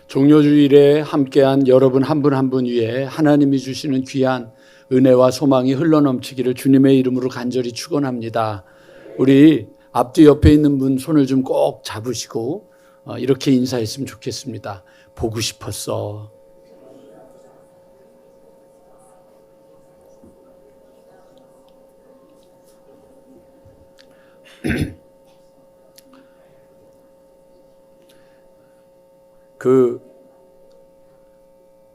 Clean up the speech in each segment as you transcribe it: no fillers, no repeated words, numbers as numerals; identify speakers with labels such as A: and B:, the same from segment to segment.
A: 종료주일에 함께한 여러분 한 분 한 분 위에 하나님이 주시는 귀한 은혜와 소망이 흘러넘치기를 주님의 이름으로 간절히 축원합니다. 우리 앞뒤 옆에 있는 분 손을 좀 꼭 잡으시고 이렇게 인사했으면 좋겠습니다. 보고 싶었어. 그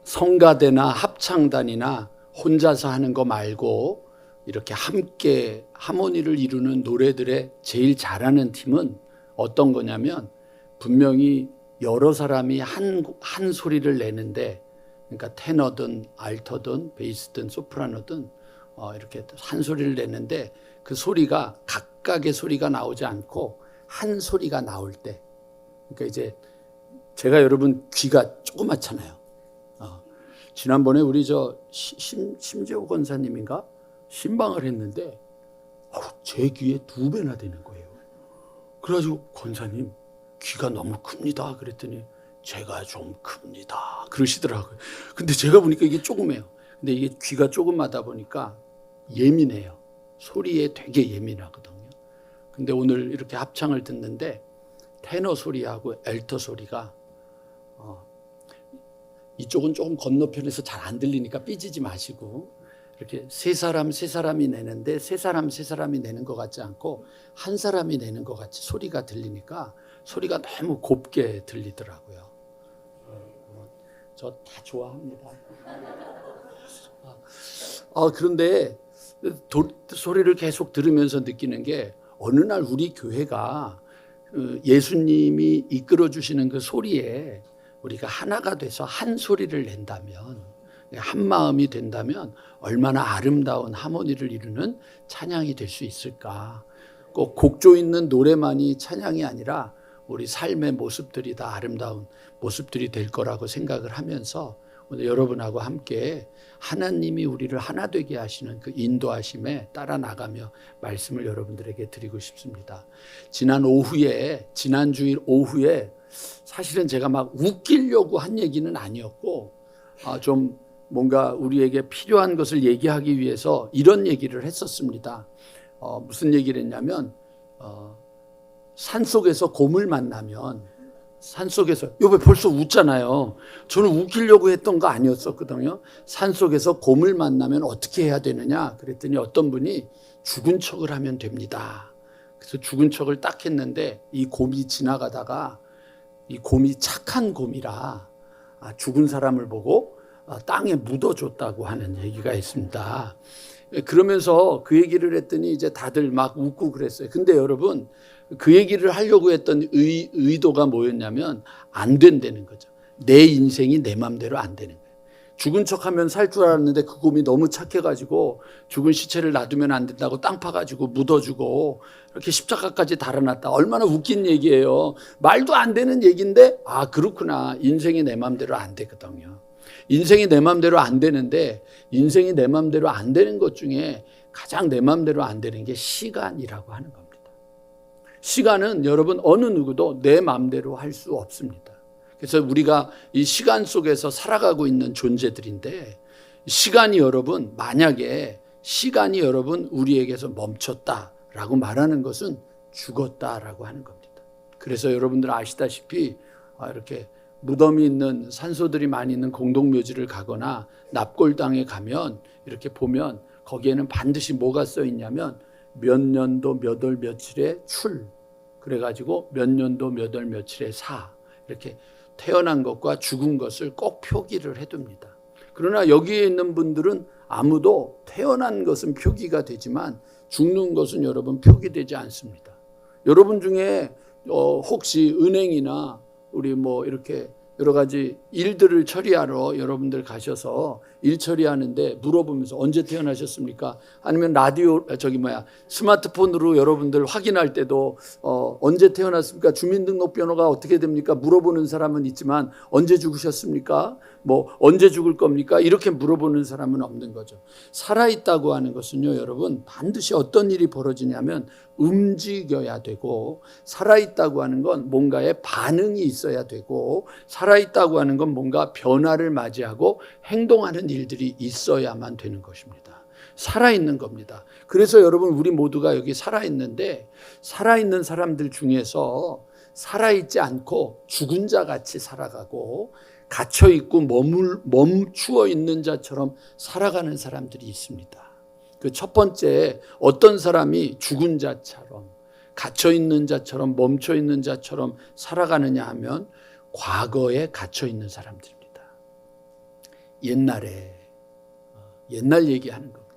A: 성가대나 합창단이나 혼자서 하는 거 말고 이렇게 함께 하모니를 이루는 노래들의 제일 잘하는 팀은 어떤 거냐면 분명히 여러 사람이 한 소리를 내는데, 그러니까 테너든 알터든 베이스든 소프라노든 이렇게 한 소리를 내는데 그 소리가 각각의 소리가 나오지 않고 한 소리가 나올 때, 그러니까 이제 제가 여러분 귀가 조그맣잖아요. 지난번에 우리 심재호 권사님인가 신방을 했는데 제 귀에 2배나 되는 거예요. 그래가지고 권사님 귀가 너무 큽니다. 그랬더니 제가 좀 큽니다. 그러시더라고요. 근데 제가 보니까 이게 조그매요. 근데 이게 귀가 조그마다 보니까 예민해요. 소리에 되게 예민하거든요. 근데 오늘 이렇게 합창을 듣는데 테너 소리하고 엘터 소리가 이쪽은 조금 건너편에서 잘 안 들리니까 삐지지 마시고 이렇게 세 사람이 내는데 세 사람이 내는 것 같지 않고 한 사람이 내는 것 같이 소리가 들리니까 소리가 너무 곱게 들리더라고요. 저 다 좋아합니다. 그런데 소리를 계속 들으면서 느끼는 게 어느 날 우리 교회가 예수님이 이끌어 주시는 그 소리에 우리가 하나가 돼서 한 소리를 낸다면, 한 마음이 된다면 얼마나 아름다운 하모니를 이루는 찬양이 될 수 있을까. 꼭 곡조 있는 노래만이 찬양이 아니라 우리 삶의 모습들이 다 아름다운 모습들이 될 거라고 생각을 하면서 오늘 여러분하고 함께 하나님이 우리를 하나 되게 하시는 그 인도하심에 따라 나가며 말씀을 여러분들에게 드리고 싶습니다. 지난 주일 오후에 사실은 제가 막 웃기려고 한 얘기는 아니었고 좀 뭔가 우리에게 필요한 것을 얘기하기 위해서 이런 얘기를 했었습니다. 무슨 얘기를 했냐면 산속에서 곰을 만나면 산속에서 여보 벌써 웃잖아요. 저는 웃기려고 했던 거 아니었었거든요. 산속에서 곰을 만나면 어떻게 해야 되느냐 그랬더니 어떤 분이 죽은 척을 하면 됩니다. 그래서 죽은 척을 딱 했는데 이 곰이 지나가다가 이 곰이 착한 곰이라 죽은 사람을 보고 땅에 묻어줬다고 하는 얘기가 있습니다. 그러면서 그 얘기를 했더니 이제 다들 막 웃고 그랬어요. 근데 여러분 그 얘기를 하려고 했던 의도가 뭐였냐면 안 된다는 거죠. 내 인생이 내 맘대로 안 되는 거예요. 죽은 척하면 살 줄 알았는데 그 곰이 너무 착해가지고 죽은 시체를 놔두면 안 된다고 땅 파가지고 묻어주고 이렇게 십자가까지 달아놨다. 얼마나 웃긴 얘기예요. 말도 안 되는 얘기인데 그렇구나. 인생이 내 맘대로 안 되거든요. 인생이 내 맘대로 안 되는데 인생이 내 맘대로 안 되는 것 중에 가장 내 맘대로 안 되는 게 시간이라고 하는 겁니다. 시간은 여러분 어느 누구도 내 맘대로 할 수 없습니다. 그래서 우리가 이 시간 속에서 살아가고 있는 존재들인데 만약에 시간이 여러분 우리에게서 멈췄다라고 말하는 것은 죽었다라고 하는 겁니다. 그래서 여러분들 아시다시피 이렇게 무덤이 있는 산소들이 많이 있는 공동묘지를 가거나 납골당에 가면 이렇게 보면 거기에는 반드시 뭐가 써 있냐면 몇 년도 몇 월 며칠에 출, 그래가지고 몇 년도 몇 월 며칠에 사, 이렇게 태어난 것과 죽은 것을 꼭 표기를 해둡니다. 그러나 여기에 있는 분들은 아무도 태어난 것은 표기가 되지만 죽는 것은 여러분 표기되지 않습니다. 여러분 중에 혹시 은행이나 우리 이렇게 여러 가지 일들을 처리하러 여러분들 가셔서 일 처리하는데 물어보면서 언제 태어나셨습니까? 아니면 스마트폰으로 여러분들 확인할 때도 언제 태어났습니까? 주민등록번호가 어떻게 됩니까? 물어보는 사람은 있지만 언제 죽으셨습니까? 언제 죽을 겁니까? 이렇게 물어보는 사람은 없는 거죠. 살아있다고 하는 것은요, 여러분 반드시 어떤 일이 벌어지냐면 움직여야 되고, 살아있다고 하는 건 뭔가의 반응이 있어야 되고, 살아있다고 하는 건 뭔가 변화를 맞이하고 행동하는 일들이 있어야만 되는 것입니다. 살아있는 겁니다. 그래서 여러분, 우리 모두가 여기 살아있는데, 살아있는 사람들 중에서 살아있지 않고 죽은 자 같이 살아가고 갇혀있고 멈추어 있는 자처럼 살아가는 사람들이 있습니다. 그 첫 번째, 어떤 사람이 죽은 자처럼 갇혀있는 자처럼 멈춰있는 자처럼 살아가느냐 하면 과거에 갇혀있는 사람들입니다. 옛날 얘기하는 겁니다.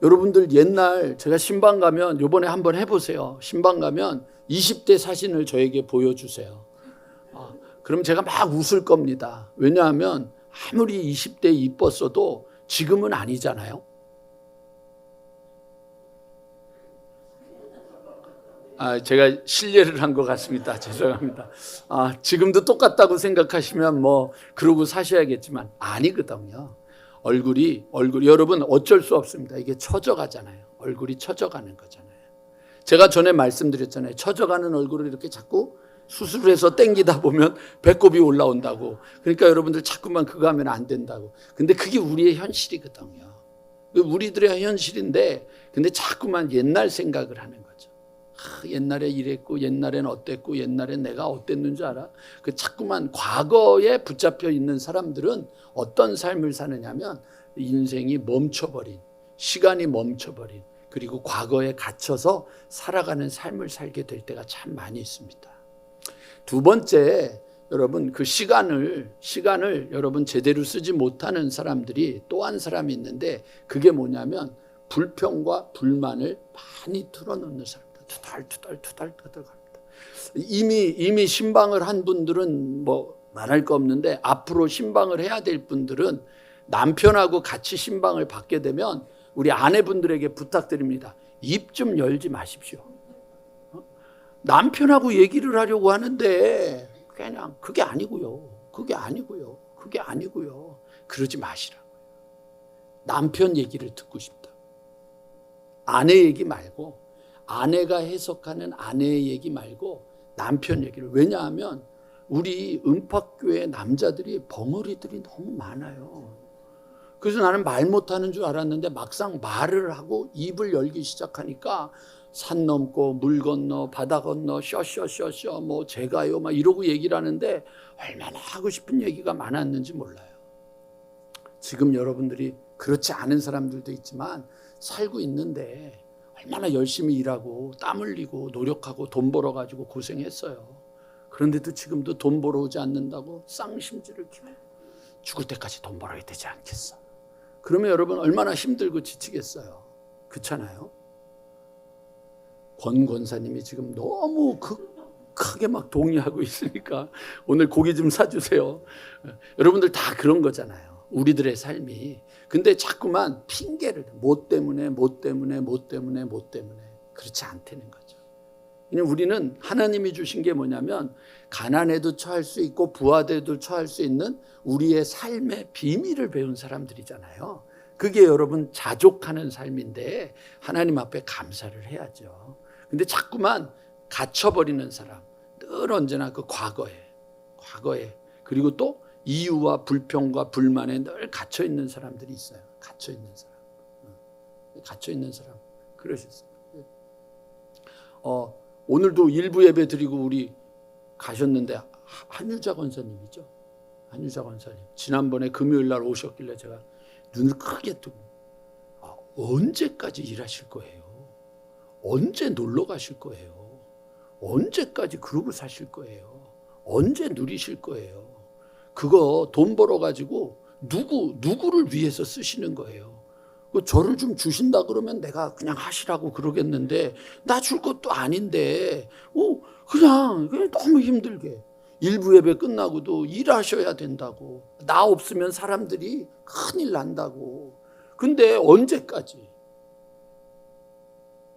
A: 여러분들 옛날 제가 신방 가면, 요번에 한번 해보세요. 신방 가면 20대 사진을 저에게 보여주세요. 그럼 제가 막 웃을 겁니다. 왜냐하면 아무리 20대 이뻤어도 지금은 아니잖아요. 제가 실례를 한 것 같습니다. 죄송합니다. 지금도 똑같다고 생각하시면 뭐 그러고 사셔야겠지만 아니거든요. 얼굴이 여러분 어쩔 수 없습니다. 이게 처져가잖아요. 얼굴이 처져가는 거잖아요. 제가 전에 말씀드렸잖아요. 처져가는 얼굴을 이렇게 자꾸 수술해서 땡기다 보면 배꼽이 올라온다고. 그러니까 여러분들 자꾸만 그거 하면 안 된다고. 근데 그게 우리의 현실이거든요. 우리들의 현실인데, 근데 자꾸만 옛날 생각을 하는 거죠. 옛날에 이랬고, 옛날엔 어땠고, 옛날엔 내가 어땠는 줄 알아? 그 자꾸만 과거에 붙잡혀 있는 사람들은 어떤 삶을 사느냐면 인생이 멈춰버린, 시간이 멈춰버린, 그리고 과거에 갇혀서 살아가는 삶을 살게 될 때가 참 많이 있습니다. 두 번째, 여러분 그 시간을 여러분 제대로 쓰지 못하는 사람들이 또 한 사람이 있는데, 그게 뭐냐면 불평과 불만을 많이 털어놓는 사람들. 투덜투덜 갑니다. 이미 신방을 한 분들은 뭐 말할 거 없는데, 앞으로 신방을 해야 될 분들은 남편하고 같이 신방을 받게 되면 우리 아내분들에게 부탁드립니다. 입 좀 열지 마십시오. 남편하고 얘기를 하려고 하는데 그냥 그게 아니고요. 그러지 마시라고요. 남편 얘기를 듣고 싶다. 아내 얘기 말고, 아내가 해석하는 아내의 얘기 말고 남편 얘기를. 왜냐하면 우리 은팍교회 남자들이 벙어리들이 너무 많아요. 그래서 나는 말 못하는 줄 알았는데 막상 말을 하고 입을 열기 시작하니까 산 넘고 물 건너 바다 건너 쇼쇼쇼쇼 뭐 제가요 막 이러고 얘기를 하는데 얼마나 하고 싶은 얘기가 많았는지 몰라요. 지금 여러분들이 그렇지 않은 사람들도 있지만 살고 있는데 얼마나 열심히 일하고 땀 흘리고 노력하고 돈 벌어가지고 고생했어요. 그런데도 지금도 돈 벌어오지 않는다고 쌍심지를 키워. 죽을 때까지 돈 벌어야 되지 않겠어. 그러면 여러분 얼마나 힘들고 지치겠어요. 그렇잖아요. 권 권사님이 지금 너무 크게 막 동의하고 있으니까 오늘 고기 좀 사주세요. 여러분들 다 그런 거잖아요. 우리들의 삶이. 근데 자꾸만 핑계를, 뭐 때문에 그렇지 않다는 거죠. 우리는 하나님이 주신 게 뭐냐면 가난에도 처할 수 있고 부하에도 처할 수 있는 우리의 삶의 비밀을 배운 사람들이잖아요. 그게 여러분 자족하는 삶인데 하나님 앞에 감사를 해야죠. 근데 자꾸만 갇혀버리는 사람, 늘 언제나 그 과거에 그리고 또 이유와 불평과 불만에 늘 갇혀있는 사람들이 있어요. 갇혀있는 사람 그러셨어요. 오늘도 일부 예배 드리고 우리 가셨는데 한유자 권사님이죠. 한유자 권사님 지난번에 금요일 날 오셨길래 제가 눈을 크게 뜨고 언제까지 일하실 거예요? 언제 놀러 가실 거예요? 언제까지 그러고 사실 거예요? 언제 누리실 거예요? 그거 돈 벌어가지고 누구를 위해서 쓰시는 거예요? 저를 좀 주신다 그러면 내가 그냥 하시라고 그러겠는데 나 줄 것도 아닌데 그냥 너무 힘들게 일부 예배 끝나고도 일하셔야 된다고, 나 없으면 사람들이 큰일 난다고. 근데 언제까지?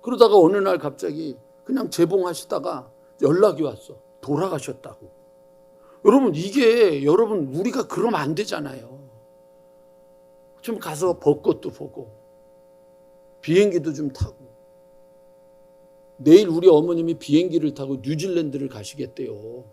A: 그러다가 어느 날 갑자기 그냥 재봉하시다가 연락이 왔어. 돌아가셨다고. 여러분 우리가 그러면 안 되잖아요. 좀 가서 벚꽃도 보고 비행기도 좀 타고. 내일 우리 어머님이 비행기를 타고 뉴질랜드를 가시겠대요.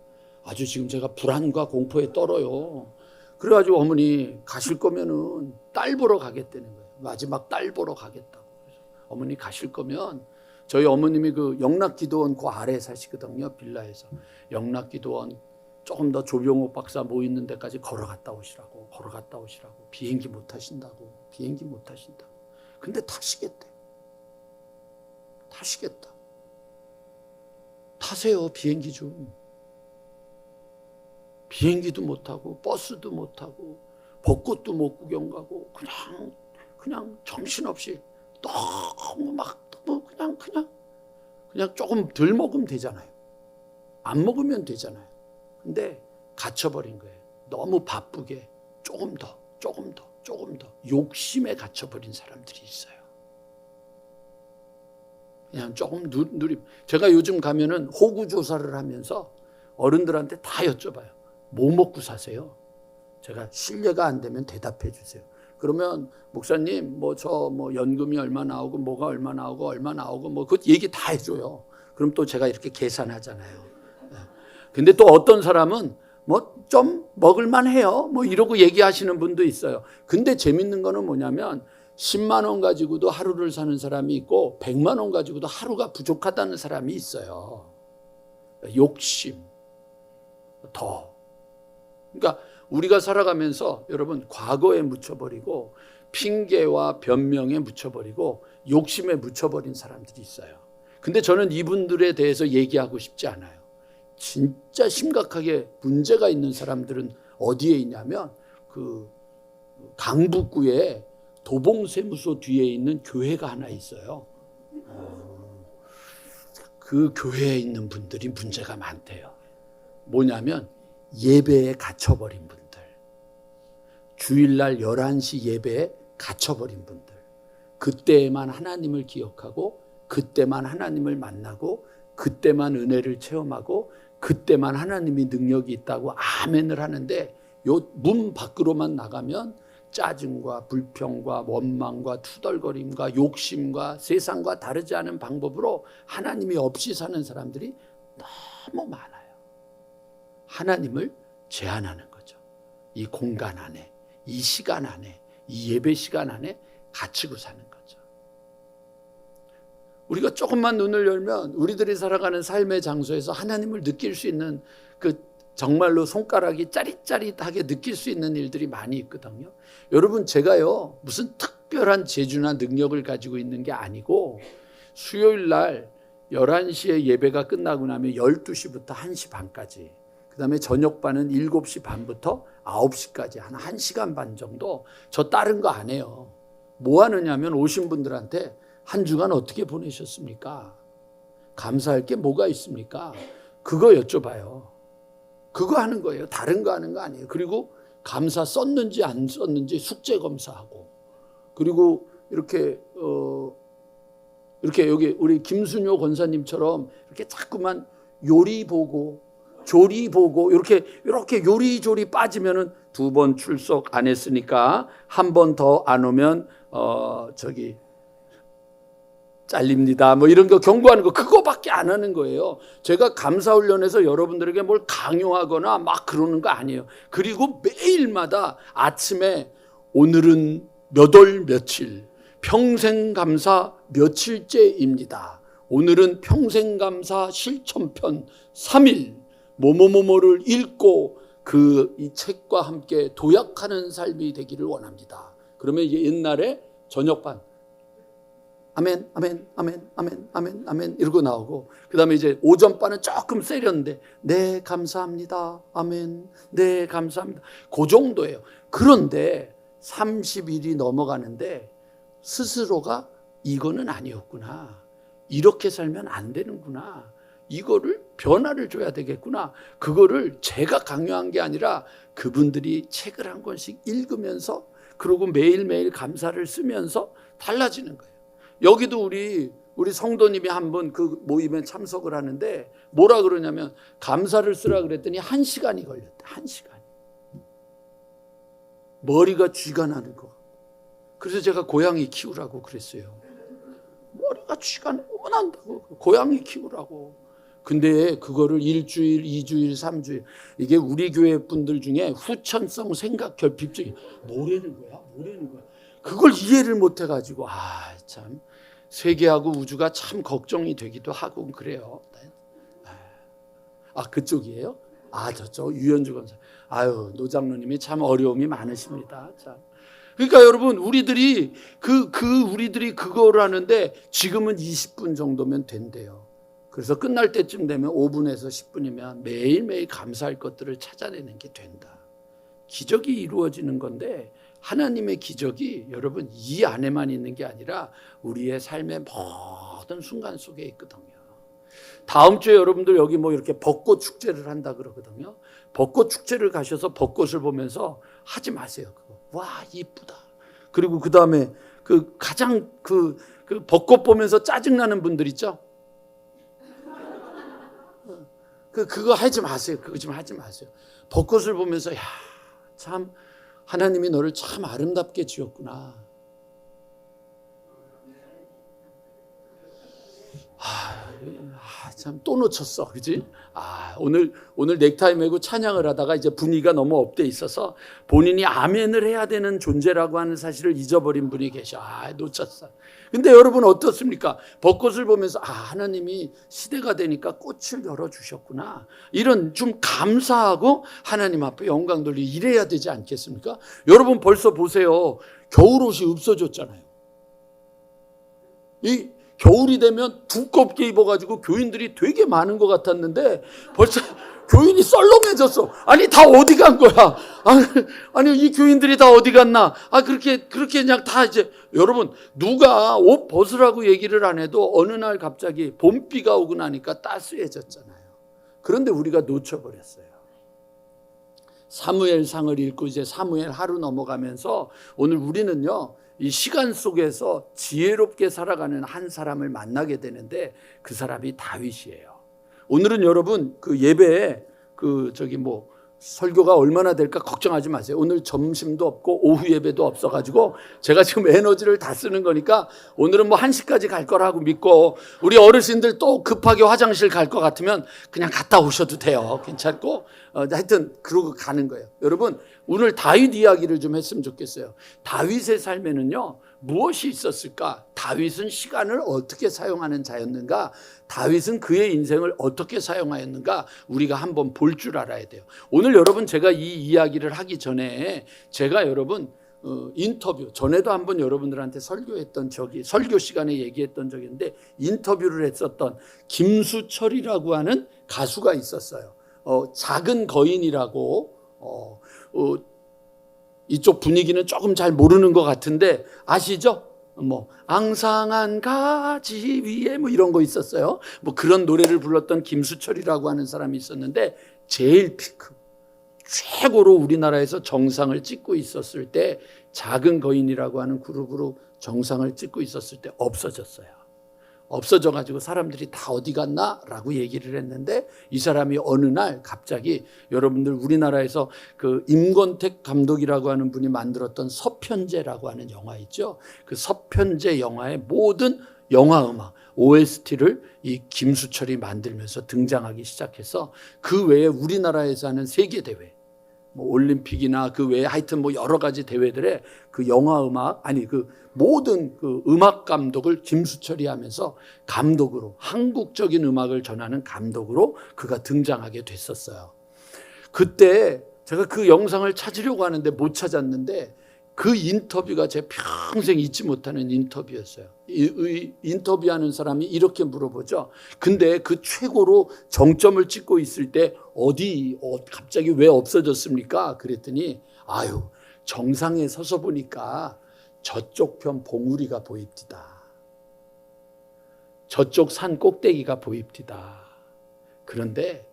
A: 아주 지금 제가 불안과 공포에 떨어요. 그래가지고 어머니 가실 거면은 딸 보러 가겠다는 거예요. 마지막 딸 보러 가겠다고. 그래서 어머니 가실 거면 저희 어머님이 그 영락기도원 그 아래 사시거든요. 빌라에서. 영락기도원 조금 더 조병옥 박사 모이는 데까지 걸어갔다 오시라고. 걸어갔다 오시라고. 비행기 못 타신다고. 비행기 못 타신다고. 근데 타시겠대. 타시겠다. 타세요. 비행기 좀. 비행기도 못 타고 버스도 못 타고 벚꽃도 못 구경 가고 그냥 정신없이 너무 그냥 조금 덜 먹으면 되잖아요. 안 먹으면 되잖아요. 근데 갇혀버린 거예요. 너무 바쁘게 조금 더 욕심에 갇혀버린 사람들이 있어요. 그냥 조금 누림. 제가 요즘 가면은 호구 조사를 하면서 어른들한테 다 여쭤봐요. 뭐 먹고 사세요? 제가 실례가 안 되면 대답해 주세요. 그러면 목사님 뭐 연금이 얼마 나오고 뭐가 얼마 나오고 뭐 그 얘기 다 해줘요. 그럼 또 제가 이렇게 계산하잖아요. 근데 또 어떤 사람은 뭐 좀 먹을만 해요. 뭐 이러고 얘기하시는 분도 있어요. 근데 재밌는 거는 뭐냐면 10만 원 가지고도 하루를 사는 사람이 있고 100만 원 가지고도 하루가 부족하다는 사람이 있어요. 욕심 더. 그러니까 우리가 살아가면서 여러분 과거에 묻혀버리고 핑계와 변명에 묻혀버리고 욕심에 묻혀버린 사람들이 있어요. 근데 저는 이분들에 대해서 얘기하고 싶지 않아요. 진짜 심각하게 문제가 있는 사람들은 어디에 있냐면 그 강북구에 도봉세무소 뒤에 있는 교회가 하나 있어요. 그 교회에 있는 분들이 문제가 많대요. 뭐냐면 예배에 갇혀버린 분들, 주일날 11시 예배에 갇혀버린 분들, 그때만 하나님을 기억하고 그때만 하나님을 만나고 그때만 은혜를 체험하고 그때만 하나님이 능력이 있다고 아멘을 하는데 요 문 밖으로만 나가면 짜증과 불평과 원망과 투덜거림과 욕심과 세상과 다르지 않은 방법으로 하나님이 없이 사는 사람들이 너무 많아요. 하나님을 제한하는 거죠. 이 공간 안에, 이 시간 안에, 이 예배 시간 안에 갇히고 사는 거죠. 우리가 조금만 눈을 열면 우리들이 살아가는 삶의 장소에서 하나님을 느낄 수 있는 그 정말로 손가락이 짜릿짜릿하게 느낄 수 있는 일들이 많이 있거든요. 여러분, 제가요 무슨 특별한 재주나 능력을 가지고 있는 게 아니고 수요일 날 11시에 예배가 끝나고 나면 12시부터 1시 반까지, 그 다음에 저녁반은 7시 반부터 9시까지 한 1시간 반 정도 저 다른 거 안 해요. 뭐 하느냐면 오신 분들한테 한 주간 어떻게 보내셨습니까? 감사할 게 뭐가 있습니까? 그거 여쭤봐요. 그거 하는 거예요. 다른 거 하는 거 아니에요. 그리고 감사 썼는지 안 썼는지 숙제 검사하고, 그리고 이렇게 여기 우리 김순효 권사님처럼 이렇게 자꾸만 요리 보고 조리 보고 이렇게 요리조리 빠지면은 2번 출석 안 했으니까 한 번 더 안 오면 잘립니다. 뭐 이런 거 경고하는 거 그거밖에 안 하는 거예요. 제가 감사훈련에서 여러분들에게 뭘 강요하거나 막 그러는 거 아니에요. 그리고 매일마다 아침에 오늘은 몇 월 며칠 평생감사 며칠째입니다. 오늘은 평생감사 실천편 3일 뭐뭐뭐뭐를 읽고 이 책과 함께 도약하는 삶이 되기를 원합니다. 그러면 옛날에 저녁반 아멘, 아멘, 아멘, 아멘, 아멘, 아멘 이러고 나오고, 그 다음에 이제 오전반은 조금 세렸는데 네 감사합니다, 아멘, 네 감사합니다, 그 정도예요. 그런데 30일이 넘어가는데 스스로가 이거는 아니었구나, 이렇게 살면 안 되는구나, 이거를 변화를 줘야 되겠구나, 그거를 제가 강요한 게 아니라 그분들이 책을 한 권씩 읽으면서 그리고 매일매일 감사를 쓰면서 달라지는 거예요. 여기도 우리 성도님이 한 번 그 모임에 참석을 하는데 뭐라 그러냐면 감사를 쓰라 그랬더니 1시간이 걸렸대. 1시간. 머리가 쥐가 나는 거. 그래서 제가 고양이 키우라고 그랬어요. 머리가 쥐가 너무 난다고. 고양이 키우라고. 근데 그거를 일주일, 2주일, 3주일 이게 우리 교회 분들 중에 후천성 생각 결핍증이 뭐라는 거야? 그걸 이해를 못 해가지고 참 세계하고 우주가 참 걱정이 되기도 하고 그래요. 그쪽이에요? 저쪽 유현주 권사. 노 장로님이 참 어려움이 많으십니다. 참. 그러니까 여러분 우리들이 우리들이 그거를 하는데 지금은 20분 정도면 된대요. 그래서 끝날 때쯤 되면 5분에서 10분이면 매일매일 감사할 것들을 찾아내는 게 된다. 기적이 이루어지는 건데 하나님의 기적이 여러분 이 안에만 있는 게 아니라 우리의 삶의 모든 순간 속에 있거든요. 다음 주에 여러분들 여기 이렇게 벚꽃 축제를 한다 그러거든요. 벚꽃 축제를 가셔서 벚꽃을 보면서 하지 마세요. 그거. 와 이쁘다. 그리고 그 다음에 가장 그 벚꽃 보면서 짜증나는 분들 있죠. 그거 하지 마세요. 그거 좀 하지 마세요. 벚꽃을 보면서 참 하나님이 너를 참 아름답게 지었구나. 참 또 놓쳤어, 그지? 오늘 넥타이 메고 찬양을 하다가 이제 분위기가 너무 업돼 있어서 본인이 아멘을 해야 되는 존재라고 하는 사실을 잊어버린 분이 계셔. 놓쳤어. 근데 여러분 어떻습니까? 벚꽃을 보면서 하나님이 시대가 되니까 꽃을 열어주셨구나. 이런 좀 감사하고 하나님 앞에 영광 돌리고 이래야 되지 않겠습니까? 여러분 벌써 보세요. 겨울옷이 없어졌잖아요. 이 겨울이 되면 두껍게 입어가지고 교인들이 되게 많은 것 같았는데 벌써 교인이 썰렁해졌어. 다 어디 간 거야? 아니 이 교인들이 다 어디 갔나? 그렇게 그냥 다 이제 여러분 누가 옷 벗으라고 얘기를 안 해도 어느 날 갑자기 봄비가 오고 나니까 따스해졌잖아요. 그런데 우리가 놓쳐버렸어요. 사무엘상을 읽고 이제 사무엘 하루 넘어가면서 오늘 우리는요. 이 시간 속에서 지혜롭게 살아가는 한 사람을 만나게 되는데 그 사람이 다윗이에요. 오늘은 여러분 예배에 설교가 얼마나 될까 걱정하지 마세요. 오늘 점심도 없고 오후 예배도 없어가지고 제가 지금 에너지를 다 쓰는 거니까 오늘은 1시까지 갈 거라고 믿고 우리 어르신들 또 급하게 화장실 갈 것 같으면 그냥 갔다 오셔도 돼요. 괜찮고 하여튼 그러고 가는 거예요. 여러분 오늘 다윗 이야기를 좀 했으면 좋겠어요. 다윗의 삶에는요 무엇이 있었을까? 다윗은 시간을 어떻게 사용하는 자였는가? 다윗은 그의 인생을 어떻게 사용하였는가? 우리가 한번 볼 줄 알아야 돼요. 오늘 여러분 제가 이 이야기를 하기 전에 제가 여러분 인터뷰 전에도 한번 여러분들한테 설교했던 설교 시간에 얘기했던 적이 있는데 인터뷰를 했었던 김수철이라고 하는 가수가 있었어요. 작은 거인이라고 이쪽 분위기는 조금 잘 모르는 것 같은데 아시죠? 앙상한 가지 위에 이런 거 있었어요. 그런 노래를 불렀던 김수철이라고 하는 사람이 있었는데 제일 피크 최고로 우리나라에서 정상을 찍고 있었을 때 작은 거인이라고 하는 그룹으로 정상을 찍고 있었을 때 없어졌어요. 없어져가지고 사람들이 다 어디 갔나? 라고 얘기를 했는데 이 사람이 어느 날 갑자기 여러분들 우리나라에서 임권택 감독이라고 하는 분이 만들었던 서편제라고 하는 영화 있죠. 그 서편제 영화의 모든 영화 음악 OST를 이 김수철이 만들면서 등장하기 시작해서 그 외에 우리나라에서 하는 세계대회 올림픽이나 그 외에 하여튼 여러 가지 대회들의 그 영화 음악 모든 음악 감독을 김수철이 하면서 감독으로 한국적인 음악을 전하는 감독으로 그가 등장하게 됐었어요. 그때 제가 그 영상을 찾으려고 하는데 못 찾았는데 그 인터뷰가 제 평생 잊지 못하는 인터뷰였어요. 인터뷰하는 사람이 이렇게 물어보죠. 근데 그 최고로 정점을 찍고 있을 때 갑자기 왜 없어졌습니까? 그랬더니 정상에 서서 보니까 저쪽 편 봉우리가 보입디다. 저쪽 산 꼭대기가 보입디다. 그런데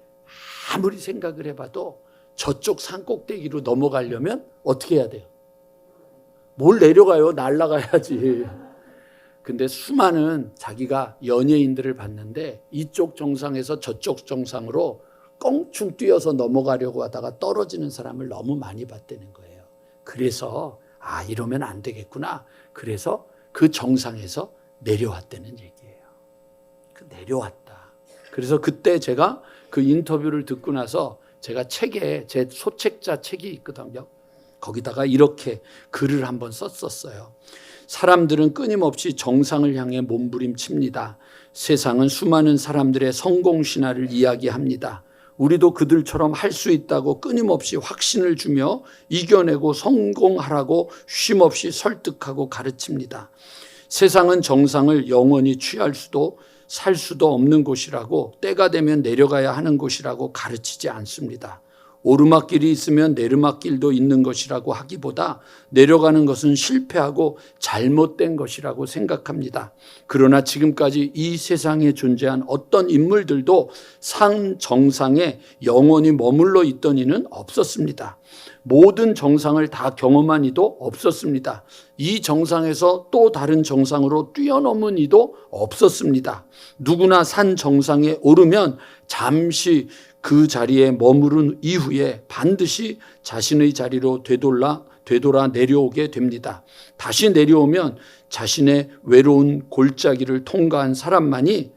A: 아무리 생각을 해봐도 저쪽 산 꼭대기로 넘어가려면 어떻게 해야 돼요? 뭘 내려가요? 날아가야지. 근데 수많은 자기가 연예인들을 봤는데 이쪽 정상에서 저쪽 정상으로 껑충 뛰어서 넘어가려고 하다가 떨어지는 사람을 너무 많이 봤다는 거예요. 그래서 이러면 안 되겠구나. 그래서 그 정상에서 내려왔다는 얘기예요. 그 내려왔다. 그래서 그때 제가 그 인터뷰를 듣고 나서 제가 책에 제 소책자 책이 있거든요. 거기다가 이렇게 글을 한번 썼었어요. 사람들은 끊임없이 정상을 향해 몸부림칩니다. 세상은 수많은 사람들의 성공 신화를 이야기합니다. 우리도 그들처럼 할 수 있다고 끊임없이 확신을 주며 이겨내고 성공하라고 쉼없이 설득하고 가르칩니다. 세상은 정상을 영원히 취할 수도 살 수도 없는 곳이라고, 때가 되면 내려가야 하는 곳이라고 가르치지 않습니다. 오르막길이 있으면 내리막길도 있는 것이라고 하기보다 내려가는 것은 실패하고 잘못된 것이라고 생각합니다. 그러나 지금까지 이 세상에 존재한 어떤 인물들도 상 정상에 영원히 머물러 있던 이는 없었습니다. 모든 정상을 다 경험한 이도 없었습니다. 이 정상에서 또 다른 정상으로 뛰어넘은 이도 없었습니다. 누구나 산 정상에 오르면 잠시 그 자리에 머무른 이후에 반드시 자신의 자리로 되돌아 내려오게 됩니다. 다시 내려오면 자신의 외로운 골짜기를 통과한 사람만이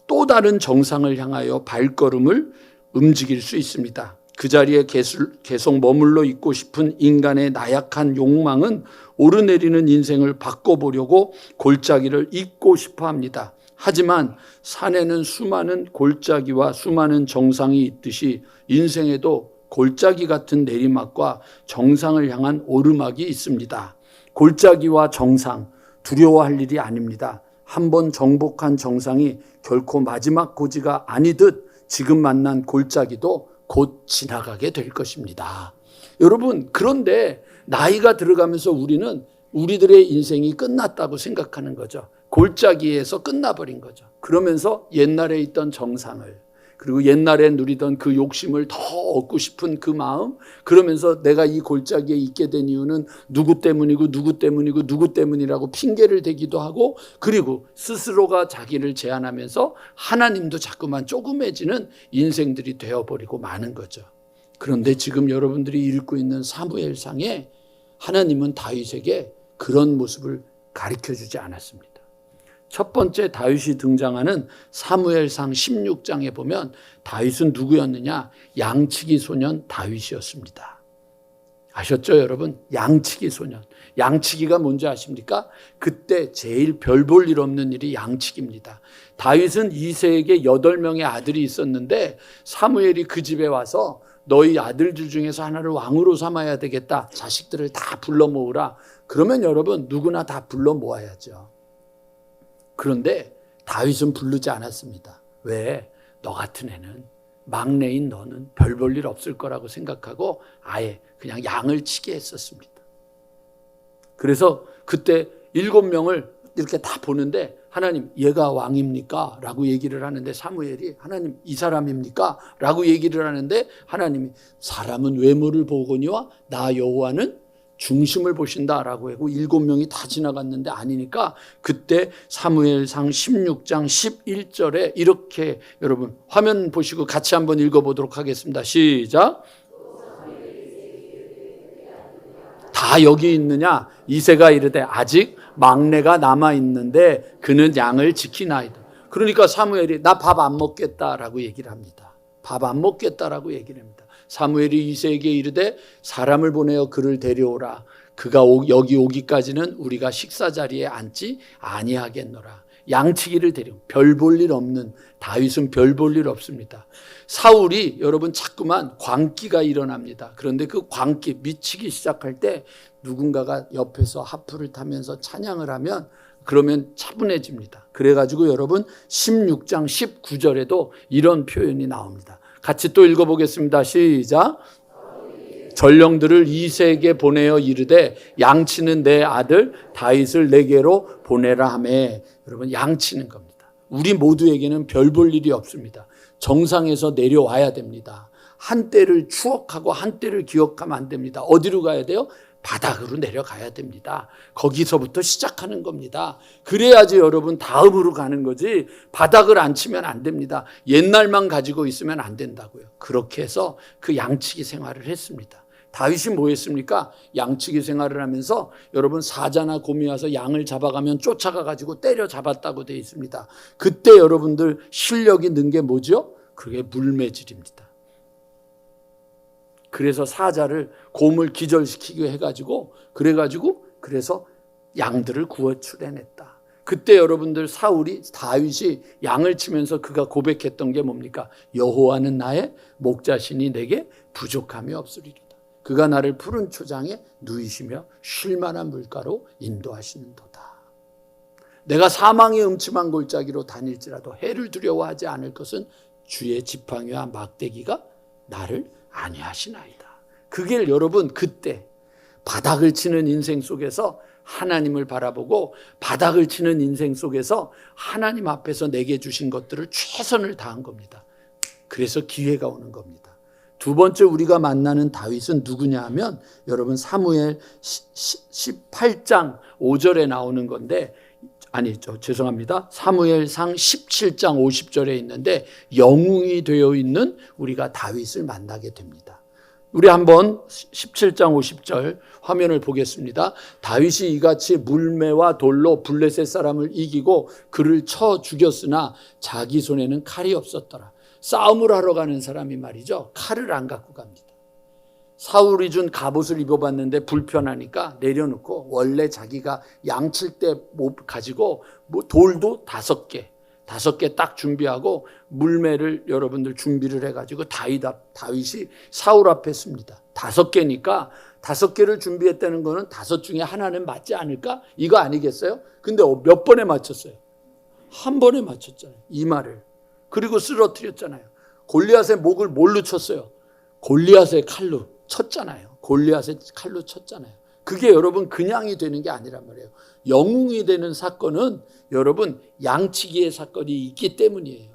A: 또 다른 정상을 향하여 발걸음을 움직일 수 있습니다. 그 자리에 계속 머물러 있고 싶은 인간의 나약한 욕망은 오르내리는 인생을 바꿔보려고 골짜기를 잇고 싶어 합니다. 하지만 산에는 수많은 골짜기와 수많은 정상이 있듯이 인생에도 골짜기 같은 내리막과 정상을 향한 오르막이 있습니다. 골짜기와 정상, 두려워할 일이 아닙니다. 한번 정복한 정상이 결코 마지막 고지가 아니듯 지금 만난 골짜기도 곧 지나가게 될 것입니다. 여러분, 그런데 나이가 들어가면서 우리는 우리들의 인생이 끝났다고 생각하는 거죠. 골짜기에서 끝나버린 거죠. 그러면서 옛날에 있던 정상을, 그리고 옛날에 누리던 그 욕심을 더 얻고 싶은 그 마음, 그러면서 내가 이 골짜기에 있게 된 이유는 누구 때문이고 누구 때문이고 누구 때문이라고 핑계를 대기도 하고, 그리고 스스로가 자기를 제한하면서 하나님도 자꾸만 조그매지는 인생들이 되어버리고 마는 거죠. 그런데 지금 여러분들이 읽고 있는 사무엘상에 하나님은 다윗에게 그런 모습을 가르쳐주지 않았습니다. 첫 번째 다윗이 등장하는 사무엘상 16장에 보면 다윗은 누구였느냐? 양치기 소년 다윗이었습니다. 아셨죠, 여러분? 양치기 소년. 양치기가 뭔지 아십니까? 그때 제일 별 볼 일 없는 일이 양치기입니다. 다윗은 이새에게 8명의 아들이 있었는데 사무엘이 그 집에 와서 너희 아들들 중에서 하나를 왕으로 삼아야 되겠다. 자식들을 다 불러 모으라. 그러면 여러분 누구나 다 불러 모아야죠. 그런데 다윗은 부르지 않았습니다. 왜? 너 같은 애는, 막내인 너는 별 볼 일 없을 거라고 생각하고 아예 그냥 양을 치게 했었습니다. 그래서 그때 7명을 이렇게 다 보는데 하나님, 얘가 왕입니까? 라고 얘기를 하는데 사무엘이 하나님, 이 사람입니까? 라고 얘기를 하는데 하나님이 사람은 외모를 보거니와 나 여호와는 중심을 보신다라고 하고 7명이 다 지나갔는데 아니니까 그때 사무엘상 16장 11절에 이렇게, 여러분 화면 보시고 같이 한번 읽어보도록 하겠습니다. 시작. 다 여기 있느냐? 이새가 이르되 아직 막내가 남아있는데 그는 양을 지키나이다. 그러니까 사무엘이 나 밥 안 먹겠다라고 얘기를 합니다. 밥 안 먹겠다라고 얘기를 합니다. 사무엘이 이새에게 이르되 사람을 보내어 그를 데려오라. 그가 여기 오기까지는 우리가 식사 자리에 앉지 아니하겠노라. 양치기를 데리고, 별 볼 일 없는 다윗은 별 볼 일 없습니다. 사울이 여러분 자꾸만 광기가 일어납니다. 그런데 그 광기 미치기 시작할 때 누군가가 옆에서 하프를 타면서 찬양을 하면 그러면 차분해집니다. 그래가지고 여러분 16장 19절에도 이런 표현이 나옵니다. 같이 또 읽어보겠습니다. 시작. 전령들을 이새에게 보내어 이르되 양치는 내 아들 다윗을 내게로 보내라 하매. 여러분 양치는 겁니다. 우리 모두에게는 별 볼 일이 없습니다. 정상에서 내려와야 됩니다. 한때를 추억하고 한때를 기억하면 안 됩니다. 어디로 가야 돼요? 바닥으로 내려가야 됩니다. 거기서부터 시작하는 겁니다. 그래야지 여러분 다음으로 가는 거지 바닥을 안 치면 안 됩니다. 옛날만 가지고 있으면 안 된다고요. 그렇게 해서 그 양치기 생활을 했습니다. 다윗이 뭐 했습니까? 양치기 생활을 하면서 여러분 사자나 곰이 와서 양을 잡아가면 쫓아가 가지고 때려 잡았다고 되어 있습니다. 그때 여러분들 실력이 는 게 뭐죠? 그게 물매질입니다. 그래서 사자를 곰을 기절시키게 해가지고 그래서 양들을 구출해냈다. 그때 여러분들 다윗이 양을 치면서 그가 고백했던 게 뭡니까? 여호와는 나의 목자시니 내게 부족함이 없으리로다. 그가 나를 푸른 초장에 누이시며 쉴만한 물가로 인도하시는도다. 내가 사망의 음침한 골짜기로 다닐지라도 해를 두려워하지 않을 것은 주의 지팡이와 막대기가 나를 안위하시나이다. 그게 여러분 그때 바닥을 치는 인생 속에서 하나님을 바라보고 바닥을 치는 인생 속에서 하나님 앞에서 내게 주신 것들을 최선을 다한 겁니다. 그래서 기회가 오는 겁니다. 두 번째 우리가 만나는 다윗은 누구냐 하면 여러분 사무엘 18장 5절에 나오는 건데 죄송합니다. 사무엘상 17장 50절에 있는데 영웅이 되어 있는 우리가 다윗을 만나게 됩니다. 우리 한번 17장 50절 화면을 보겠습니다. 다윗이 이같이 물매와 돌로 블레셋 사람을 이기고 그를 쳐 죽였으나 자기 손에는 칼이 없었더라. 싸움을 하러 가는 사람이 말이죠. 칼을 안 갖고 갑니다. 사울이 준 갑옷을 입어봤는데 불편하니까 내려놓고 원래 자기가 양칠 때 가지고 돌도 5개 딱 준비하고 물매를 여러분들 준비를 해가지고 다윗이 사울 앞에 씁니다. 5개니까 5개를 준비했다는 거는 5 중에 하나는 맞지 않을까? 이거 아니겠어요? 근데 몇 번에 맞췄어요? 한 번에 맞췄잖아요. 이마를. 그리고 쓰러뜨렸잖아요. 골리앗의 목을 뭘로 쳤어요? 골리앗의 칼로 쳤잖아요. 그게 여러분 그냥이 되는 게 아니란 말이에요. 영웅이 되는 사건은 여러분 양치기의 사건이 있기 때문이에요.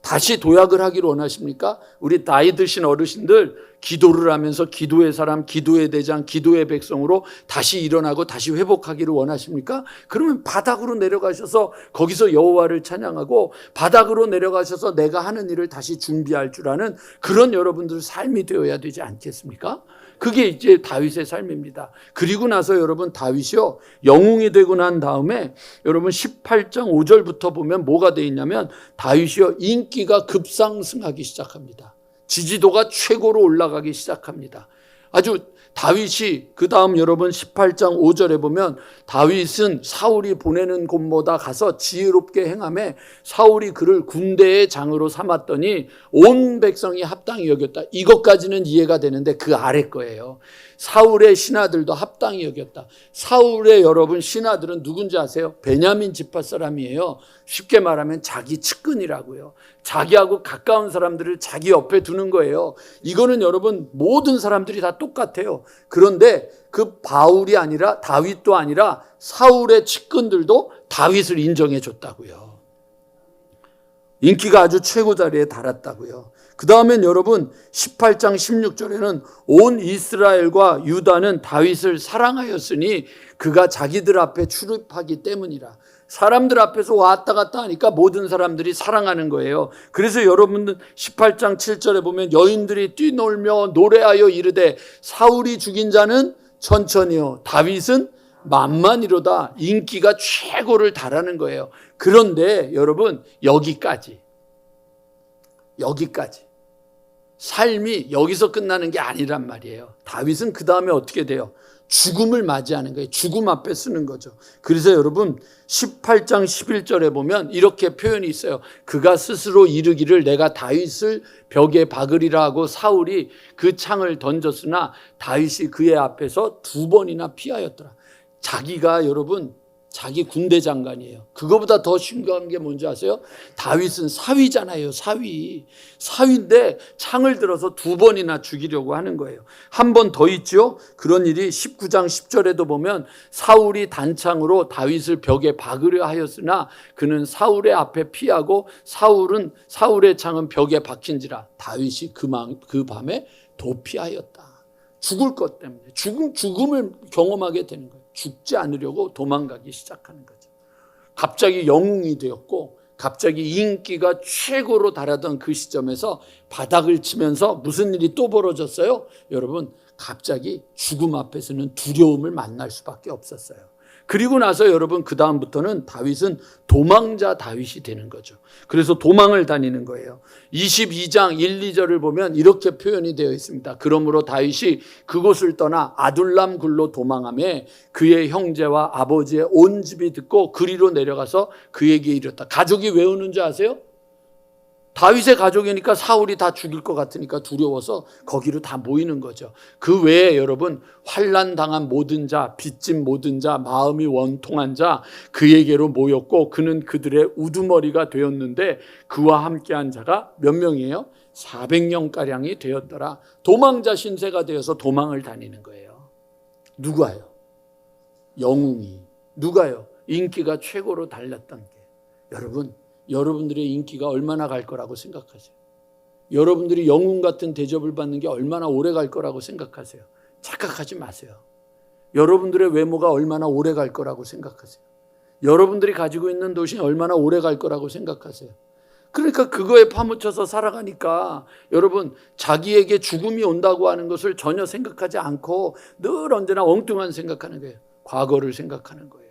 A: 다시 도약을 하기를 원하십니까? 우리 나이 드신 어르신들 기도를 하면서 기도의 사람, 기도의 대장, 기도의 백성으로 다시 일어나고 다시 회복하기를 원하십니까? 그러면 바닥으로 내려가셔서 거기서 여호와를 찬양하고 바닥으로 내려가셔서 내가 하는 일을 다시 준비할 줄 아는 그런 여러분들 삶이 되어야 되지 않겠습니까? 그게 이제 다윗의 삶입니다. 그리고 나서 여러분 다윗이요 영웅이 되고 난 다음에 여러분 18장 5절부터 보면 뭐가 되어 있냐면 다윗이요 인기가 급상승하기 시작합니다. 지지도가 최고로 올라가기 시작합니다. 아주 다윗이 그 다음 여러분 18장 5절에 보면 다윗은 사울이 보내는 곳마다 가서 지혜롭게 행하며 사울이 그를 군대의 장으로 삼았더니 온 백성이 합당히 여겼다. 이것까지는 이해가 되는데 그 아래 거예요. 사울의 신하들도 합당히 여겼다. 사울의 여러분 신하들은 누군지 아세요? 베냐민 지파 사람이에요. 쉽게 말하면 자기 측근이라고요. 자기하고 가까운 사람들을 자기 옆에 두는 거예요. 이거는 여러분 모든 사람들이 다 똑같아요. 그런데 그 바울이 아니라 다윗도 아니라 사울의 측근들도 다윗을 인정해 줬다고요. 인기가 아주 최고 자리에 달았다고요. 그 다음엔 여러분 18장 16절에는 온 이스라엘과 유다는 다윗을 사랑하였으니 그가 자기들 앞에 출입하기 때문이라. 사람들 앞에서 왔다 갔다 하니까 모든 사람들이 사랑하는 거예요. 그래서 여러분들 18장 7절에 보면 여인들이 뛰놀며 노래하여 이르되 사울이 죽인 자는 천천히요 다윗은 만만이로다. 인기가 최고를 달하는 거예요. 그런데 여러분 여기까지 삶이 여기서 끝나는 게 아니란 말이에요. 다윗은 그 다음에 어떻게 돼요? 죽음을 맞이하는 거예요. 죽음 앞에 쓰는 거죠. 그래서 여러분 18장 11절에 보면 이렇게 표현이 있어요. 그가 스스로 이르기를 내가 다윗을 벽에 박으리라 하고 사울이 그 창을 던졌으나 다윗이 그의 앞에서 2번이나 피하였더라. 자기가 여러분 자기 군대 장관이에요. 그거보다 더 심각한 게 뭔지 아세요? 다윗은 사위잖아요. 사위인데 창을 들어서 2번이나 죽이려고 하는 거예요. 한 번 더 있죠. 그런 일이 19장 10절에도 보면 사울이 단창으로 다윗을 벽에 박으려 하였으나 그는 사울의 앞에 피하고 사울의 창은 벽에 박힌지라 다윗이 그 밤에 도피하였다. 죽을 것 때문에 죽음을 경험하게 되는 거예요. 죽지 않으려고 도망가기 시작하는 거죠. 갑자기 영웅이 되었고 갑자기 인기가 최고로 달하던 그 시점에서 바닥을 치면서 무슨 일이 또 벌어졌어요? 여러분, 갑자기 죽음 앞에서는 두려움을 만날 수밖에 없었어요. 그리고 나서 여러분, 그 다음부터는 다윗은 도망자 다윗이 되는 거죠. 그래서 도망을 다니는 거예요. 22장 1, 2절을 보면 이렇게 표현이 되어 있습니다. 그러므로 다윗이 그곳을 떠나 아둘람 굴로 도망하며 그의 형제와 아버지의 온 집이 듣고 그리로 내려가서 그에게 이르렀다. 가족이 왜 오는 줄 아세요? 다윗의 가족이니까 사울이 다 죽일 것 같으니까 두려워서 거기로 다 모이는 거죠. 그 외에 여러분, 환난 당한 모든 자, 빚진 모든 자, 마음이 원통한 자 그에게로 모였고 그는 그들의 우두머리가 되었는데 그와 함께한 자가 몇 명이에요? 400명가량이 되었더라. 도망자 신세가 되어서 도망을 다니는 거예요. 누가요? 영웅이. 누가요? 인기가 최고로 달렸던 게. 여러분, 여러분들의 인기가 얼마나 갈 거라고 생각하세요? 여러분들이 영웅 같은 대접을 받는 게 얼마나 오래 갈 거라고 생각하세요? 착각하지 마세요. 여러분들의 외모가 얼마나 오래 갈 거라고 생각하세요? 여러분들이 가지고 있는 돈이 얼마나 오래 갈 거라고 생각하세요? 그러니까 그거에 파묻혀서 살아가니까 여러분, 자기에게 죽음이 온다고 하는 것을 전혀 생각하지 않고 늘 언제나 엉뚱한 생각하는 거예요. 과거를 생각하는 거예요.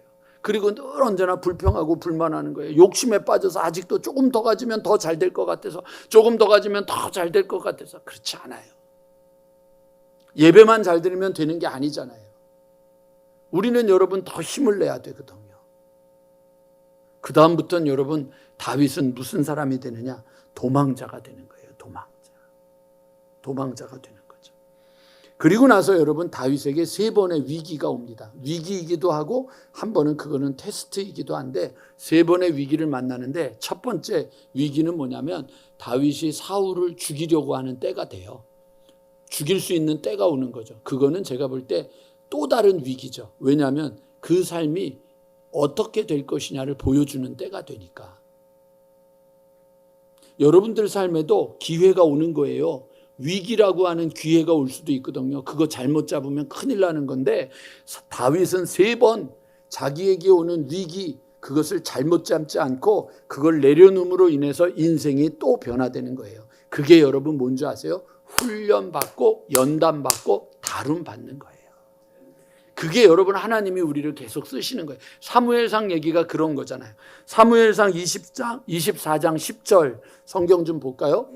A: 그리고 늘 언제나 불평하고 불만하는 거예요. 욕심에 빠져서 아직도 조금 더 가지면 더 잘 될 것 같아서, 조금 더 가지면 더 잘 될 것 같아서. 그렇지 않아요. 예배만 잘 드리면 되는 게 아니잖아요. 우리는 여러분 더 힘을 내야 되거든요. 그 다음부터는 여러분, 다윗은 무슨 사람이 되느냐? 도망자가 되는 거예요. 도망자가 되는 거예요. 그리고 나서 여러분, 다윗에게 3번의 위기가 옵니다. 위기이기도 하고 한 번은 그거는 테스트이기도 한데 3번의 위기를 만나는데, 첫 번째 위기는 뭐냐면 다윗이 사울을 죽이려고 하는 때가 돼요. 죽일 수 있는 때가 오는 거죠. 그거는 제가 볼 때 또 다른 위기죠. 왜냐하면 그 삶이 어떻게 될 것이냐를 보여주는 때가 되니까. 여러분들 삶에도 기회가 오는 거예요. 위기라고 하는 기회가 올 수도 있거든요. 그거 잘못 잡으면 큰일 나는 건데, 다윗은 3번 자기에게 오는 위기, 그것을 잘못 잡지 않고 그걸 내려놓음으로 인해서 인생이 또 변화되는 거예요. 그게 여러분 뭔지 아세요? 훈련받고 연단받고 다룸받는 거예요. 그게 여러분, 하나님이 우리를 계속 쓰시는 거예요. 사무엘상 얘기가 그런 거잖아요. 사무엘상 24장 10절 성경 좀 볼까요?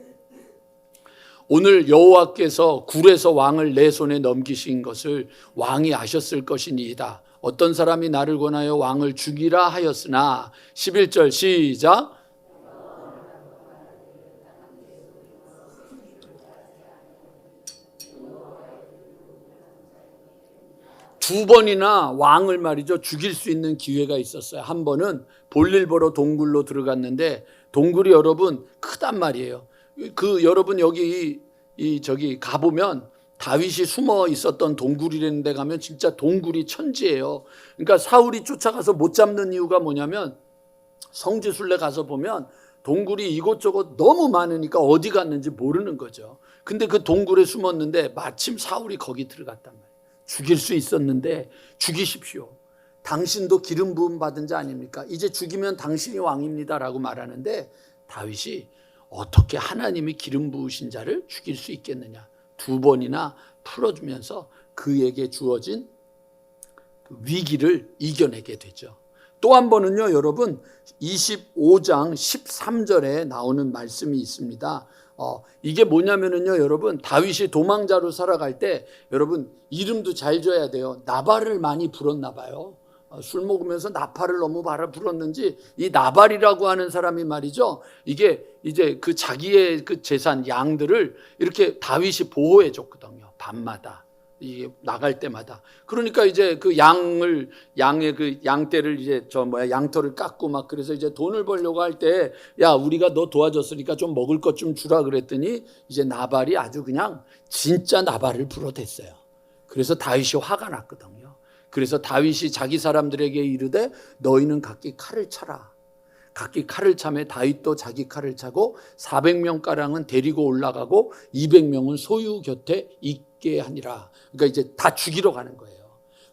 A: 오늘 여호와께서 굴에서 왕을 내 손에 넘기신 것을 왕이 아셨을 것이니이다. 어떤 사람이 나를 권하여 왕을 죽이라 하였으나, 11절 시작. 두 번이나 왕을 말이죠, 죽일 수 있는 기회가 있었어요. 한 번은 볼일 보러 동굴로 들어갔는데, 동굴이 여러분 크단 말이에요. 그 여러분 여기 저기 가보면 다윗이 숨어 있었던 동굴이라는 데 가면 진짜 동굴이 천지예요. 그러니까 사울이 쫓아가서 못 잡는 이유가 뭐냐면, 성지순례 가서 보면 동굴이 이곳저곳 너무 많으니까 어디 갔는지 모르는 거죠. 근데 그 동굴에 숨었는데 마침 사울이 거기 들어갔단 말이에요. 죽일 수 있었는데 죽이십시오. 당신도 기름 부음 받은 자 아닙니까? 이제 죽이면 당신이 왕입니다라고 말하는데, 다윗이 어떻게 하나님이 기름 부으신 자를 죽일 수 있겠느냐? 2번이나 풀어주면서 그에게 주어진 위기를 이겨내게 되죠. 또 한 번은요, 여러분 25장 13절에 나오는 말씀이 있습니다. 이게 뭐냐면은요, 여러분, 다윗이 도망자로 살아갈 때 여러분 이름도 잘 줘야 돼요. 나발을 많이 불었나 봐요. 술 먹으면서 나팔을 너무 불었는지, 이 나발이라고 하는 사람이 말이죠, 이게 이제 그 자기의 그 재산 양들을 이렇게 다윗이 보호해 줬거든요. 밤마다 이게 나갈 때마다. 그러니까 이제 그 양의 그 양떼를 이제 양털을 깎고 막, 그래서 이제 돈을 벌려고 할 때, 야, 우리가 너 도와줬으니까 좀 먹을 것 좀 주라 그랬더니 이제 나발이 아주 그냥 진짜 나발을 불어댔어요. 그래서 다윗이 화가 났거든요. 그래서 다윗이 자기 사람들에게 이르되 너희는 각기 칼을 차라. 각기 칼을 차매 다윗도 자기 칼을 차고 400명가량은 데리고 올라가고 200명은 소유 곁에 있게 하니라. 그러니까 이제 다 죽이러 가는 거예요.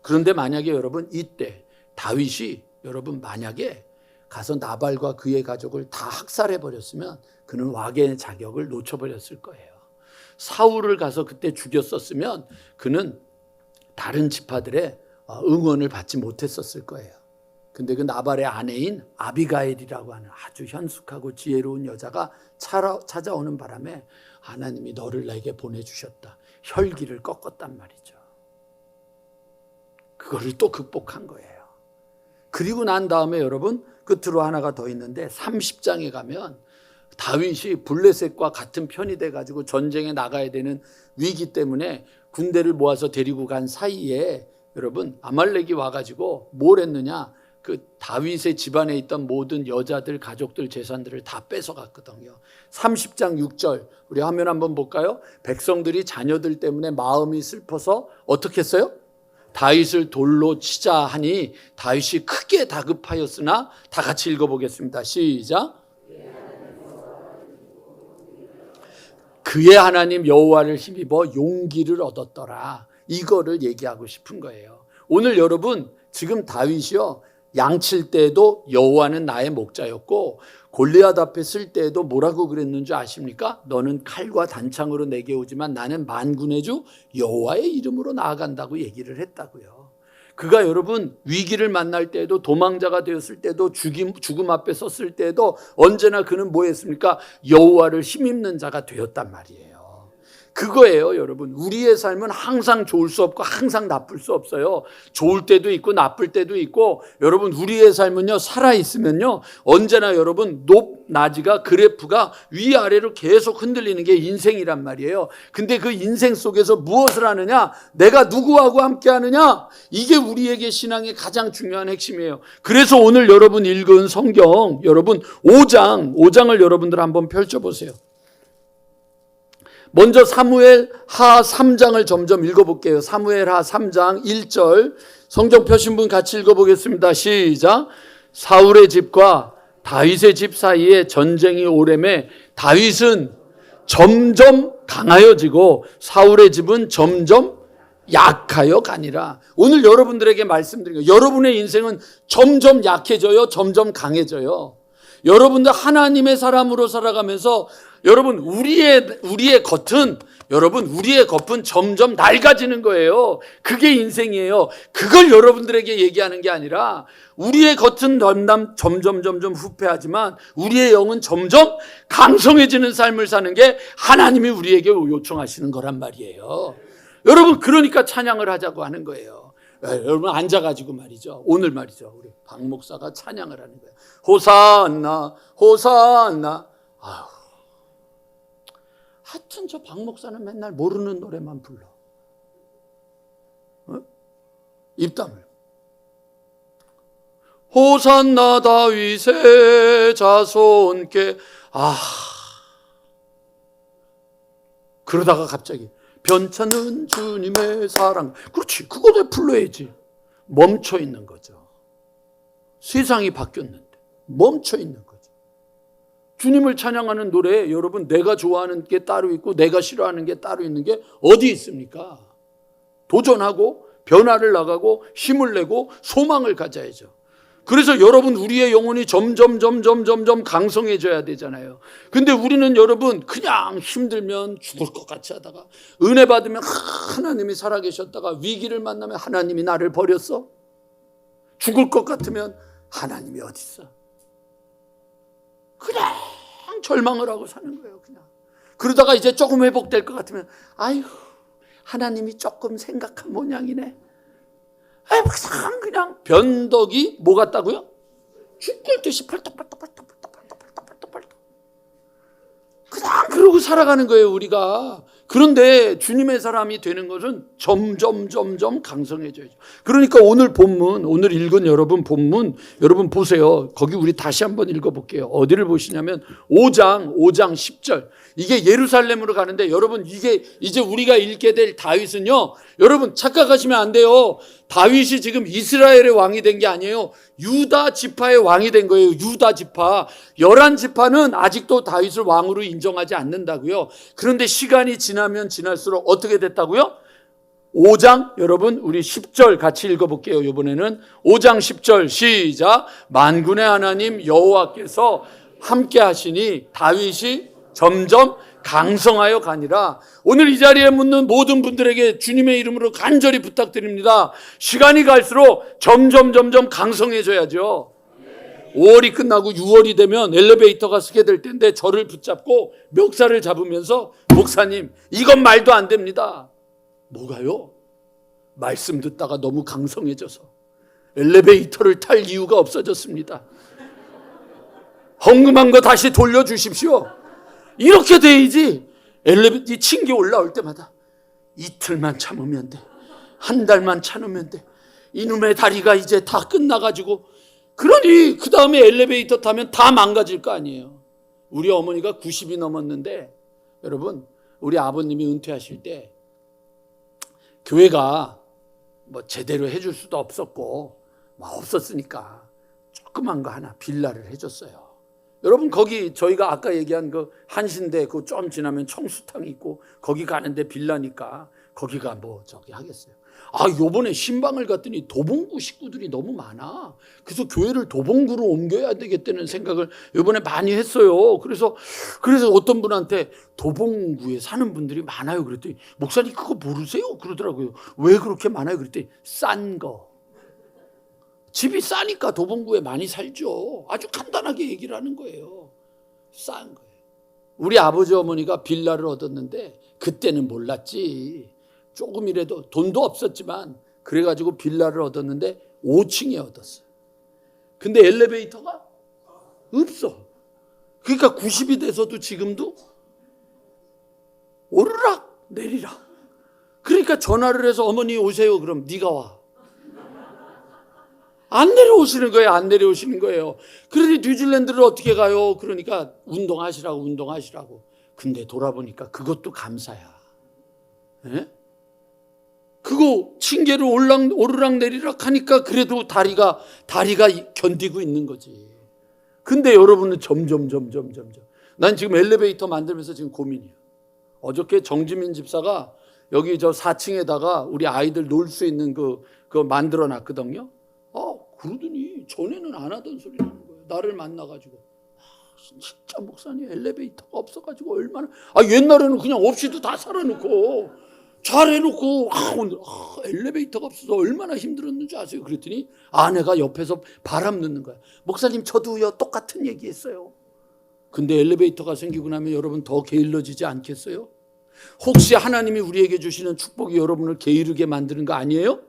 A: 그런데 만약에 여러분 이때 다윗이 여러분 만약에 가서 나발과 그의 가족을 다 학살해 버렸으면 그는 왕의 자격을 놓쳐버렸을 거예요. 사울을 가서 그때 죽였었으면 그는 다른 지파들의 응원을 받지 못했었을 거예요. 근데 그 나발의 아내인 아비가일이라고 하는 아주 현숙하고 지혜로운 여자가 찾아오는 바람에 하나님이 너를 내게 보내주셨다. 혈기를 꺾었단 말이죠. 그거를 또 극복한 거예요. 그리고 난 다음에 여러분 끝으로 하나가 더 있는데 30장에 가면 다윗이 블레셋과 같은 편이 돼가지고 전쟁에 나가야 되는 위기 때문에 군대를 모아서 데리고 간 사이에 여러분 아말렉이 와가지고 뭘 했느냐, 그 다윗의 집안에 있던 모든 여자들 가족들 재산들을 다 뺏어갔거든요. 30장 6절 우리 화면 한번 볼까요? 백성들이 자녀들 때문에 마음이 슬퍼서 어떻게 했어요? 다윗을 돌로 치자 하니 다윗이 크게 다급하였으나, 다 같이 읽어보겠습니다. 시작. 그의 하나님 여호와를 힘입어 용기를 얻었더라. 이거를 얘기하고 싶은 거예요. 오늘 여러분 지금 다윗이요, 양칠 때에도 여호와는 나의 목자였고 골리앗 앞에 쓸 때에도 뭐라고 그랬는 줄 아십니까? 너는 칼과 단창으로 내게 오지만 나는 만군의 주 여호와의 이름으로 나아간다고 얘기를 했다고요. 그가 여러분 위기를 만날 때에도, 도망자가 되었을 때도, 죽음 앞에 섰을 때에도 언제나 그는 뭐 했습니까? 여호와를 힘입는 자가 되었단 말이에요. 그거예요 여러분. 우리의 삶은 항상 좋을 수 없고 항상 나쁠 수 없어요. 좋을 때도 있고 나쁠 때도 있고, 여러분 우리의 삶은요 살아있으면요 언제나 여러분 높낮이가, 그래프가 위아래로 계속 흔들리는 게 인생이란 말이에요. 근데 그 인생 속에서 무엇을 하느냐, 내가 누구하고 함께 하느냐, 이게 우리에게 신앙의 가장 중요한 핵심이에요. 그래서 오늘 여러분 읽은 성경 여러분 5장을 여러분들 한번 펼쳐보세요. 먼저 사무엘 하 3장을 점점 읽어볼게요. 사무엘 하 3장 1절 성경 펴신 분 같이 읽어보겠습니다. 시작. 사울의 집과 다윗의 집 사이에 전쟁이 오래매 다윗은 점점 강하여지고 사울의 집은 점점 약하여 가니라. 오늘 여러분들에게 말씀드린 거예요. 여러분의 인생은 점점 약해져요, 점점 강해져요. 여러분들 하나님의 사람으로 살아가면서 여러분 우리의 겉은 점점 낡아지는 거예요. 그게 인생이에요. 그걸 여러분들에게 얘기하는 게 아니라 우리의 겉은 점점 후패하지만 우리의 영은 점점 강성해지는 삶을 사는 게 하나님이 우리에게 요청하시는 거란 말이에요. 여러분 그러니까 찬양을 하자고 하는 거예요. 여러분 앉아가지고 말이죠. 오늘 말이죠. 우리 박 목사가 찬양을 하는 거예요. 호산나 호산나. 아휴. 하여튼 저 박 목사는 맨날 모르는 노래만 불러. 입 다물고. 호산나 다윗의 자손께. 그러다가 갑자기 변찮은 주님의 사랑. 그렇지, 그거를 불러야지. 멈춰 있는 거죠. 세상이 바뀌었는데 멈춰 있는 거죠. 주님을 찬양하는 노래에 여러분 내가 좋아하는 게 따로 있고 내가 싫어하는 게 따로 있는 게 어디 있습니까? 도전하고 변화를 나가고 힘을 내고 소망을 가져야죠. 그래서 여러분 우리의 영혼이 점점 강성해져야 되잖아요. 근데 우리는 여러분 그냥 힘들면 죽을 것 같이 하다가, 은혜 받으면 하나님이 살아계셨다가, 위기를 만나면 하나님이 나를 버렸어? 죽을 것 같으면 하나님이 어디 있어? 그냥 절망을 하고 사는 거예요. 그냥 그러다가 이제 조금 회복될 것 같으면 아이고 하나님이 조금 생각한 모양이네. 항상 그냥 변덕이 뭐 같다고요? 죽을 듯이 펄떡펄떡 그냥 그러고 살아가는 거예요 우리가. 그런데 주님의 사람이 되는 것은 점점 강성해져야죠. 그러니까 오늘 본문, 오늘 읽은 여러분 본문 여러분 보세요. 거기 우리 다시 한번 읽어볼게요. 어디를 보시냐면 5장 10절. 이게 예루살렘으로 가는데 여러분 이게 이제 우리가 읽게 될 다윗은요, 여러분 착각하시면 안 돼요. 다윗이 지금 이스라엘의 왕이 된 게 아니에요. 유다 지파의 왕이 된 거예요. 유다 지파. 11지파는 아직도 다윗을 왕으로 인정하지 않는다고요. 그런데 시간이 지나면 지날수록 어떻게 됐다고요? 5장 여러분 우리 10절 같이 읽어볼게요. 이번에는 5장 10절 시작. 만군의 하나님 여호와께서 함께 하시니 다윗이 점점 강성하여 가니라. 오늘 이 자리에 묻는 모든 분들에게 주님의 이름으로 간절히 부탁드립니다. 시간이 갈수록 점점 강성해져야죠. 5월이 끝나고 6월이 되면 엘리베이터가 쓰게 될 텐데 저를 붙잡고 멱살을 잡으면서 목사님 이건 말도 안 됩니다. 뭐가요? 말씀 듣다가 너무 강성해져서 엘리베이터를 탈 이유가 없어졌습니다. 헌금한 거 다시 돌려주십시오. 이렇게 돼야지. 엘리베이터 층기 올라올 때마다 이틀만 참으면 돼. 한 달만 참으면 돼. 이놈의 다리가 이제 다 끝나가지고 그러니 그 다음에 엘리베이터 타면 다 망가질 거 아니에요. 우리 어머니가 90이 넘었는데 여러분 우리 아버님이 은퇴하실 때 교회가 뭐 제대로 해줄 수도 없었고 뭐 없었으니까 조그만 거 하나 빌라를 해줬어요. 여러분 거기 저희가 아까 얘기한 그 한신대 그 좀 지나면 청수탕이 있고 거기 가는데 빌라니까 거기가 뭐 저기 하겠어요. 요번에 신방을 갔더니 도봉구 식구들이 너무 많아. 그래서 교회를 도봉구로 옮겨야 되겠다는 생각을 이번에 많이 했어요. 그래서 어떤 분한테 도봉구에 사는 분들이 많아요. 그랬더니 목사님 그거 모르세요? 그러더라고요. 왜 그렇게 많아요? 그랬더니 싼 거. 집이 싸니까 도봉구에 많이 살죠. 아주 간단하게 얘기를 하는 거예요. 싼 거예요. 우리 아버지 어머니가 빌라를 얻었는데 그때는 몰랐지. 조금이라도 돈도 없었지만 그래가지고 빌라를 얻었는데 5층에 얻었어요. 근데 엘리베이터가 없어. 그러니까 90이 돼서도 지금도 오르락 내리락. 그러니까 전화를 해서 어머니 오세요. 그럼 네가 와. 안 내려오시는 거예요. 안 내려오시는 거예요. 그러니 뉴질랜드를 어떻게 가요? 그러니까 운동하시라고. 근데 돌아보니까 그것도 감사야. 네? 그거 층계를 오르락 내리락 하니까 그래도 다리가 견디고 있는 거지. 근데 여러분은 점점. 난 지금 엘리베이터 만들면서 지금 고민이야. 어저께 정지민 집사가 여기 저 4층에다가 우리 아이들 놀 수 있는 그거 만들어 놨거든요. 그러더니 전에는 안 하던 소리 나는 거예요. 나를 만나가지고. 진짜 목사님 엘리베이터가 없어가지고 얼마나. 옛날에는 그냥 없이도 다 살아놓고 잘해놓고 오늘 엘리베이터가 없어서 얼마나 힘들었는지 아세요? 그랬더니 아내가 옆에서 바람 넣는 거야. 목사님 저도요 똑같은 얘기했어요. 근데 엘리베이터가 생기고 나면 여러분 더 게을러지지 않겠어요? 혹시 하나님이 우리에게 주시는 축복이 여러분을 게으르게 만드는 거 아니에요?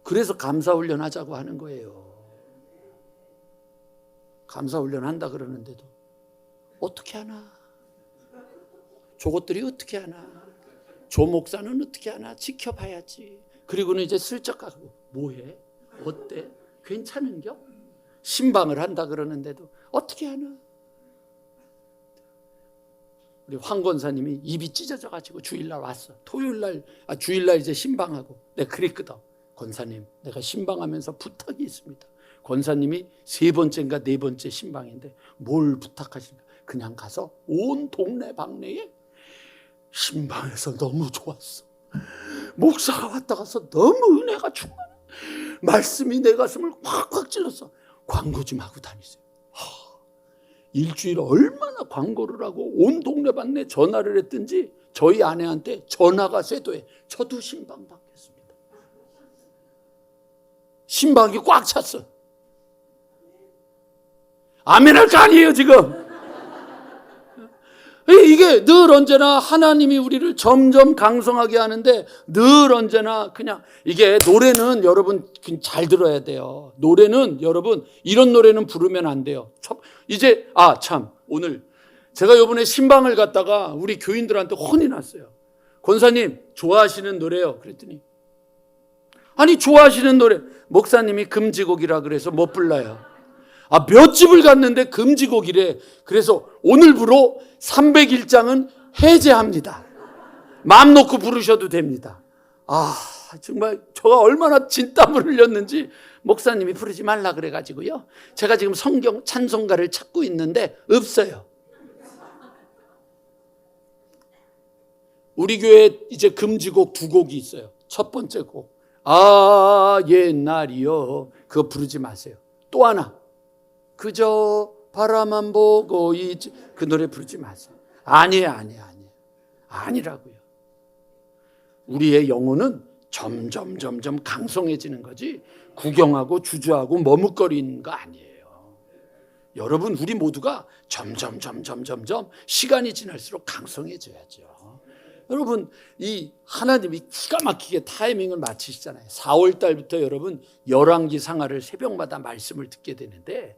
A: 그래서 감사훈련 하자고 하는 거예요. 감사훈련 한다 그러는데도 어떻게 하나? 저것들이 어떻게 하나? 조 목사는 어떻게 하나? 지켜봐야지. 그리고는 이제 슬쩍 가고 뭐해? 어때? 괜찮은겨? 신방을 한다 그러는데도 어떻게 하나? 우리 황 권사님이 입이 찢어져가지고 주일날 왔어. 주일날 이제 신방하고 내가 그랬거든. 권사님 내가 신방하면서 부탁이 있습니다. 권사님이 3번째인가 4번째 신방인데 뭘 부탁하십니까? 그냥 가서 온 동네 방네에 신방에서 너무 좋았어. 목사가 왔다 가서 너무 은혜가 충만해. 말씀이 내 가슴을 꽉꽉 찔렀어. 광고 좀 하고 다니세요. 일주일에 얼마나 광고를 하고 온 동네 방네 전화를 했든지 저희 아내한테 전화가 쇄도해. 저도 신방 받겠습니다. 신방이 꽉 찼어. 아멘 할 거 아니에요 지금. 이게 늘 언제나 하나님이 우리를 점점 강성하게 하는데 늘 언제나 그냥 이게 노래는 여러분 잘 들어야 돼요. 노래는 여러분 이런 노래는 부르면 안 돼요. 이제 오늘 제가 이번에 신방을 갔다가 우리 교인들한테 혼이 났어요. 권사님 좋아하시는 노래요. 그랬더니 좋아하시는 노래 목사님이 금지곡이라 그래서 못 불러요. 몇 집을 갔는데 금지곡이래. 그래서 오늘부로 301장은 해제합니다. 마음 놓고 부르셔도 됩니다. 정말 저가 얼마나 진땀을 흘렸는지 목사님이 부르지 말라 그래가지고요. 제가 지금 성경 찬송가를 찾고 있는데 없어요. 우리 교회 이제 금지곡 두 곡이 있어요. 첫 번째 곡, 아 옛날이요, 그거 부르지 마세요. 또 하나, 그저 바라만 보고 있지, 그 노래 부르지 마세요. 아니에요. 아니라고요. 우리의 영혼은 점점 강성해지는 거지 구경하고 주저하고 머뭇거리는 거 아니에요. 여러분, 우리 모두가 점점 시간이 지날수록 강성해져야죠. 여러분, 이 하나님이 기가 막히게 타이밍을 맞추시잖아요. 4월 달부터 여러분 열왕기 상하를 새벽마다 말씀을 듣게 되는데,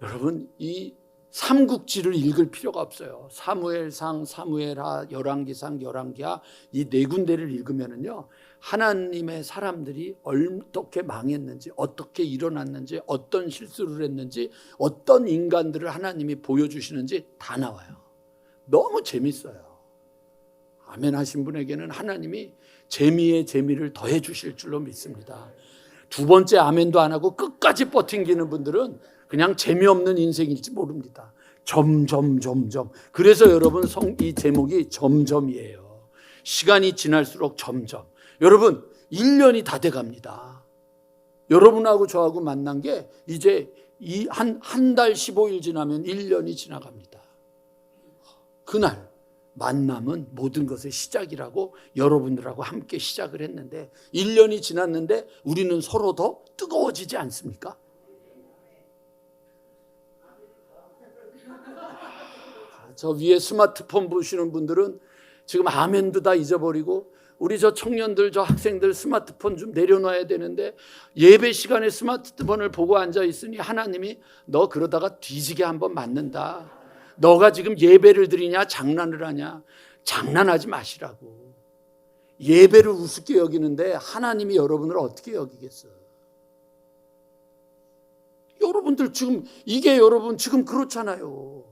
A: 여러분 이 삼국지를 읽을 필요가 없어요. 사무엘상, 사무엘하, 열왕기상, 열왕기하, 이 네 군데를 읽으면은요, 하나님의 사람들이 어떻게 망했는지, 어떻게 일어났는지, 어떤 실수를 했는지, 어떤 인간들을 하나님이 보여주시는지 다 나와요. 너무 재밌어요. 아멘 하신 분에게는 하나님이 재미에 재미를 더해 주실 줄로 믿습니다. 두 번째 아멘도 안 하고 끝까지 버팅기는 분들은 그냥 재미없는 인생일지 모릅니다. 점점. 그래서 여러분 이 제목이 점점이에요. 시간이 지날수록 점점. 여러분 1년이 다 돼갑니다. 여러분하고 저하고 만난 게 이제 한 달 15일 지나면 1년이 지나갑니다. 그날 만남은 모든 것의 시작이라고 여러분들하고 함께 시작을 했는데 1년이 지났는데 우리는 서로 더 뜨거워지지 않습니까? 저 위에 스마트폰 보시는 분들은 지금 아멘도 다 잊어버리고, 우리 저 청년들, 저 학생들 스마트폰 좀 내려놔야 되는데 예배 시간에 스마트폰을 보고 앉아 있으니 하나님이 너 그러다가 뒤지게 한번 맞는다. 너가 지금 예배를 드리냐 장난을 하냐. 장난하지 마시라고. 예배를 우습게 여기는데 하나님이 여러분을 어떻게 여기겠어요? 여러분들 지금 이게 여러분 지금 그렇잖아요.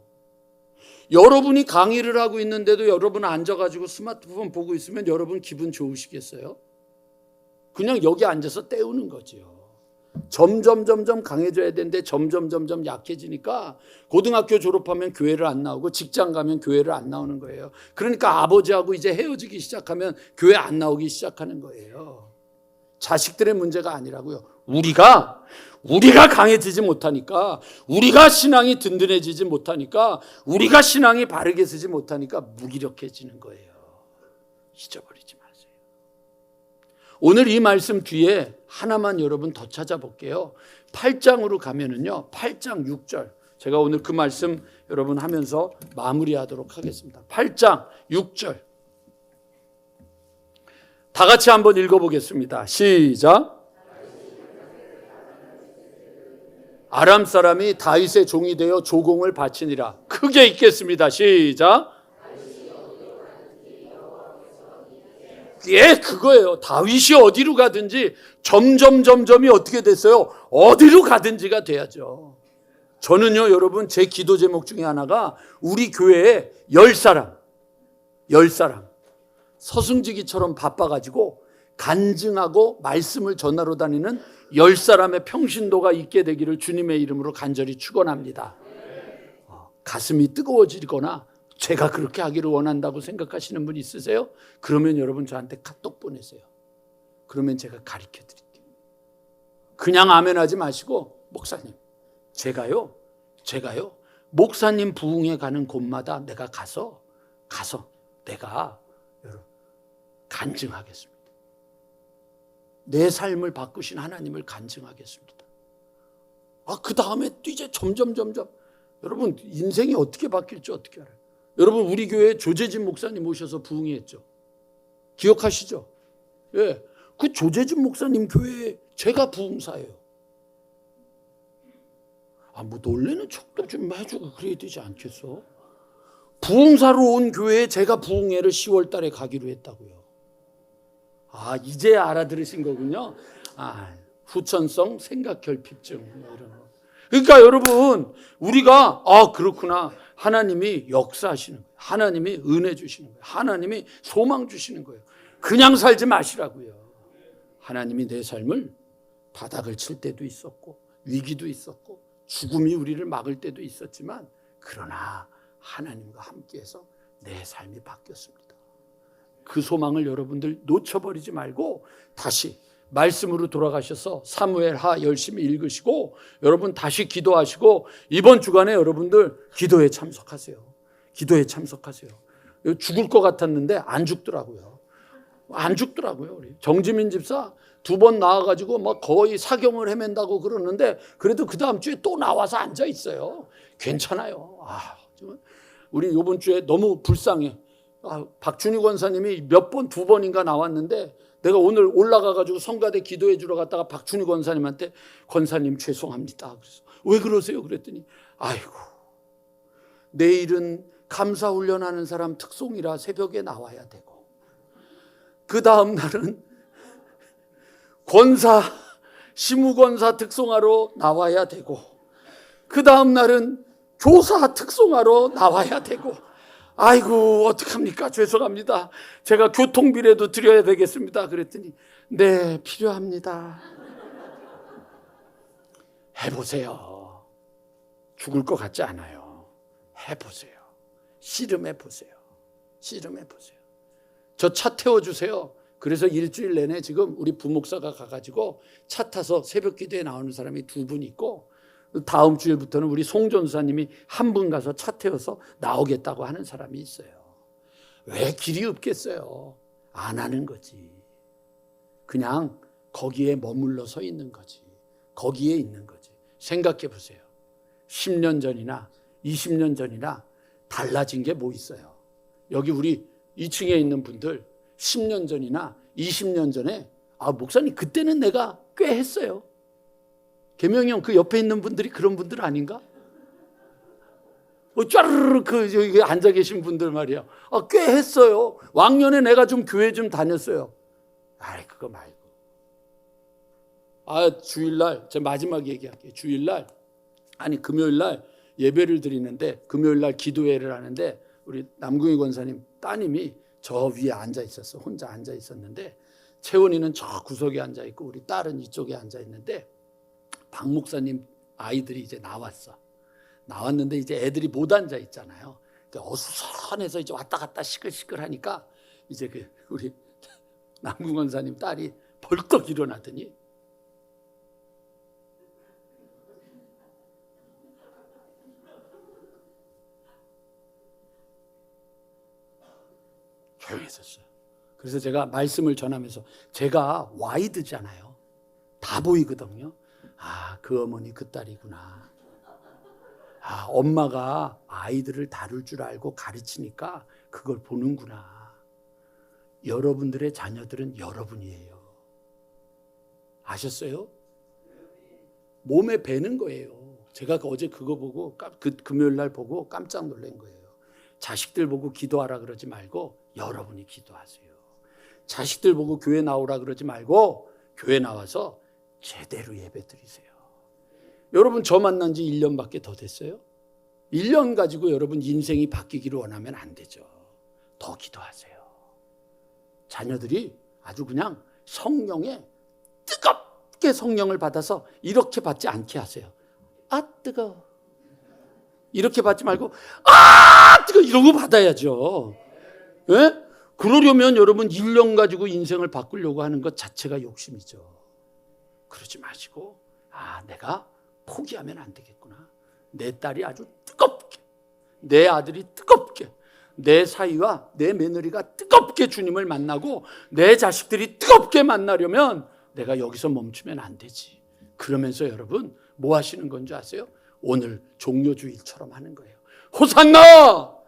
A: 여러분이 강의를 하고 있는데도 여러분 앉아가지고 스마트폰 보고 있으면 여러분 기분 좋으시겠어요? 그냥 여기 앉아서 때우는 거죠. 점점 강해져야 되는데 점점 약해지니까 고등학교 졸업하면 교회를 안 나오고 직장 가면 교회를 안 나오는 거예요. 그러니까 아버지하고 이제 헤어지기 시작하면 교회 안 나오기 시작하는 거예요. 자식들의 문제가 아니라고요. 우리가 강해지지 못하니까, 우리가 신앙이 든든해지지 못하니까, 우리가 신앙이 바르게 서지 못하니까 무기력해지는 거예요. 잊어버리지 마세요. 오늘 이 말씀 뒤에 하나만 여러분 더 찾아볼게요. 8장으로 가면은요, 8장 6절. 제가 오늘 그 말씀 여러분 하면서 마무리하도록 하겠습니다. 8장 6절. 다 같이 한번 읽어보겠습니다. 시작. 아람 사람이 다윗의 종이 되어 조공을 바치니라. 크게 읽겠습니다. 시작. 예, 그거예요. 다윗이 어디로 가든지 점점이 어떻게 됐어요? 어디로 가든지가 돼야죠. 저는요, 여러분, 제 기도 제목 중에 하나가 우리 교회에 10사람 서승지기처럼 바빠가지고 간증하고 말씀을 전하러 다니는 10사람의 평신도가 있게 되기를 주님의 이름으로 간절히 축원합니다. 가슴이 뜨거워지거나 제가 그렇게 하기를 원한다고 생각하시는 분 있으세요? 그러면 여러분 저한테 카톡 보내세요. 그러면 제가 가르쳐 드릴게요. 그냥 아멘하지 마시고, 목사님, 제가요 목사님 부흥회 가는 곳마다 내가 가서 내가 여러분 간증하겠습니다. 내 삶을 바꾸신 하나님을 간증하겠습니다. 그 다음에 이제 점점 여러분 인생이 어떻게 바뀔지 어떻게 알아요? 여러분 우리 교회에 조재진 목사님 오셔서 부흥회했죠. 기억하시죠? 예, 그 조재진 목사님 교회에 제가 부흥사예요. 뭐 놀래는 척도 좀 해주고 그래야 되지 않겠어? 부흥사로 온 교회에 제가 부흥회를 10월 달에 가기로 했다고요. 이제 알아들으신 거군요. 후천성 생각결핍증 이런 거. 그러니까 여러분 우리가 그렇구나. 하나님이 역사하시는 거예요. 하나님이 은혜 주시는 거예요. 하나님이 소망 주시는 거예요. 그냥 살지 마시라고요. 하나님이 내 삶을 바닥을 칠 때도 있었고 위기도 있었고 죽음이 우리를 막을 때도 있었지만, 그러나 하나님과 함께해서 내 삶이 바뀌었습니다. 그 소망을 여러분들 놓쳐버리지 말고 다시 말씀으로 돌아가셔서 사무엘하 열심히 읽으시고 여러분 다시 기도하시고 이번 주간에 여러분들 기도에 참석하세요. 기도에 참석하세요. 죽을 것 같았는데 안 죽더라고요. 안 죽더라고요. 우리 정지민 집사 2번 나와가지고 막 거의 사경을 헤맨다고 그러는데 그래도 그 다음 주에 또 나와서 앉아 있어요. 괜찮아요. 우리 이번 주에 너무 불쌍해. 박준희 권사님이 몇 번, 2번인가 나왔는데 내가 오늘 올라가가지고 성가대 기도해 주러 갔다가 박준희 권사님한테 권사님 죄송합니다. 그래서 왜 그러세요? 그랬더니 아이고 내일은 감사훈련하는 사람 특송이라 새벽에 나와야 되고 그 다음 날은 권사 시무권사 특송하러 나와야 되고 그 다음 날은 교사 특송하러 나와야 되고 아이고 어떡합니까? 죄송합니다. 제가 교통비라도 드려야 되겠습니다. 그랬더니 네 필요합니다. 해보세요. 죽을 것 같지 않아요. 해보세요. 씨름해보세요. 씨름해보세요. 저 차 태워주세요. 그래서 일주일 내내 지금 우리 부목사가 가가지고 차 타서 새벽 기도에 나오는 사람이 2분 있고 다음 주일부터는 우리 송 전사님이 1분 가서 차 태워서 나오겠다고 하는 사람이 있어요. 왜 길이 없겠어요? 안 하는 거지. 그냥 거기에 머물러 서 있는 거지. 거기에 있는 거지. 생각해 보세요. 10년 전이나 20년 전이나 달라진 게 뭐 있어요? 여기 우리 2층에 있는 분들 10년 전이나 20년 전에 목사님 그때는 내가 꽤 했어요. 계명이 형 그 옆에 있는 분들이 그런 분들 아닌가? 쫘르르 여기 앉아 계신 분들 말이야. 꽤 했어요. 왕년에 내가 좀 교회 좀 다녔어요. 그거 말고. 주일날 제가 마지막 얘기할게요. 주일날 금요일날 예배를 드리는데 금요일날 기도회를 하는데 우리 남궁희 권사님 따님이 저 위에 앉아 있었어. 혼자 앉아 있었는데 채원이는 저 구석에 앉아 있고 우리 딸은 이쪽에 앉아 있는데 박 목사님 아이들이 이제 나왔는데 이제 애들이 못 앉아 있잖아요. 어수선해서 이제 왔다 갔다 시끌시끌 하니까 이제 우리 남궁 권사님 딸이 벌떡 일어나더니 조용히 있었어요. 그래서 제가 말씀을 전하면서 제가 와이드잖아요. 다 보이거든요. 그 어머니 그 딸이구나. 엄마가 아이들을 다룰 줄 알고 가르치니까 그걸 보는구나. 여러분들의 자녀들은 여러분이에요. 아셨어요? 몸에 배는 거예요. 제가 어제 그거 보고 그 금요일 날 보고 깜짝 놀란 거예요. 자식들 보고 기도하라 그러지 말고 여러분이 기도하세요. 자식들 보고 교회 나오라 그러지 말고 교회 나와서 제대로 예배 드리세요. 여러분 저 만난 지 1년밖에 더 됐어요? 1년 가지고 여러분 인생이 바뀌기를 원하면 안 되죠. 더 기도하세요. 자녀들이 아주 그냥 성령에 뜨겁게 성령을 받아서 이렇게 받지 않게 하세요. 뜨거워. 이렇게 받지 말고 뜨거워 이러고 받아야죠. 예? 그러려면 여러분 1년 가지고 인생을 바꾸려고 하는 것 자체가 욕심이죠. 그러지 마시고 내가 포기하면 안 되겠구나. 내 딸이 아주 뜨겁게, 내 아들이 뜨겁게, 내 사위와 내 며느리가 뜨겁게 주님을 만나고 내 자식들이 뜨겁게 만나려면 내가 여기서 멈추면 안 되지. 그러면서 여러분 뭐 하시는 건지 아세요? 오늘 종료주일처럼 하는 거예요. 호산나!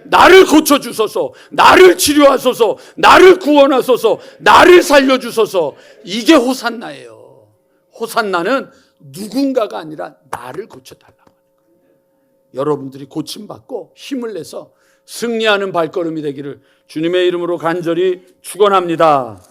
A: 나를 고쳐주소서, 나를 치료하소서, 나를 구원하소서, 나를 살려주소서. 이게 호산나예요. 호산나는 누군가가 아니라 나를 고쳐달라고 하는 거예요. 여러분들이 고침받고 힘을 내서 승리하는 발걸음이 되기를 주님의 이름으로 간절히 축원합니다.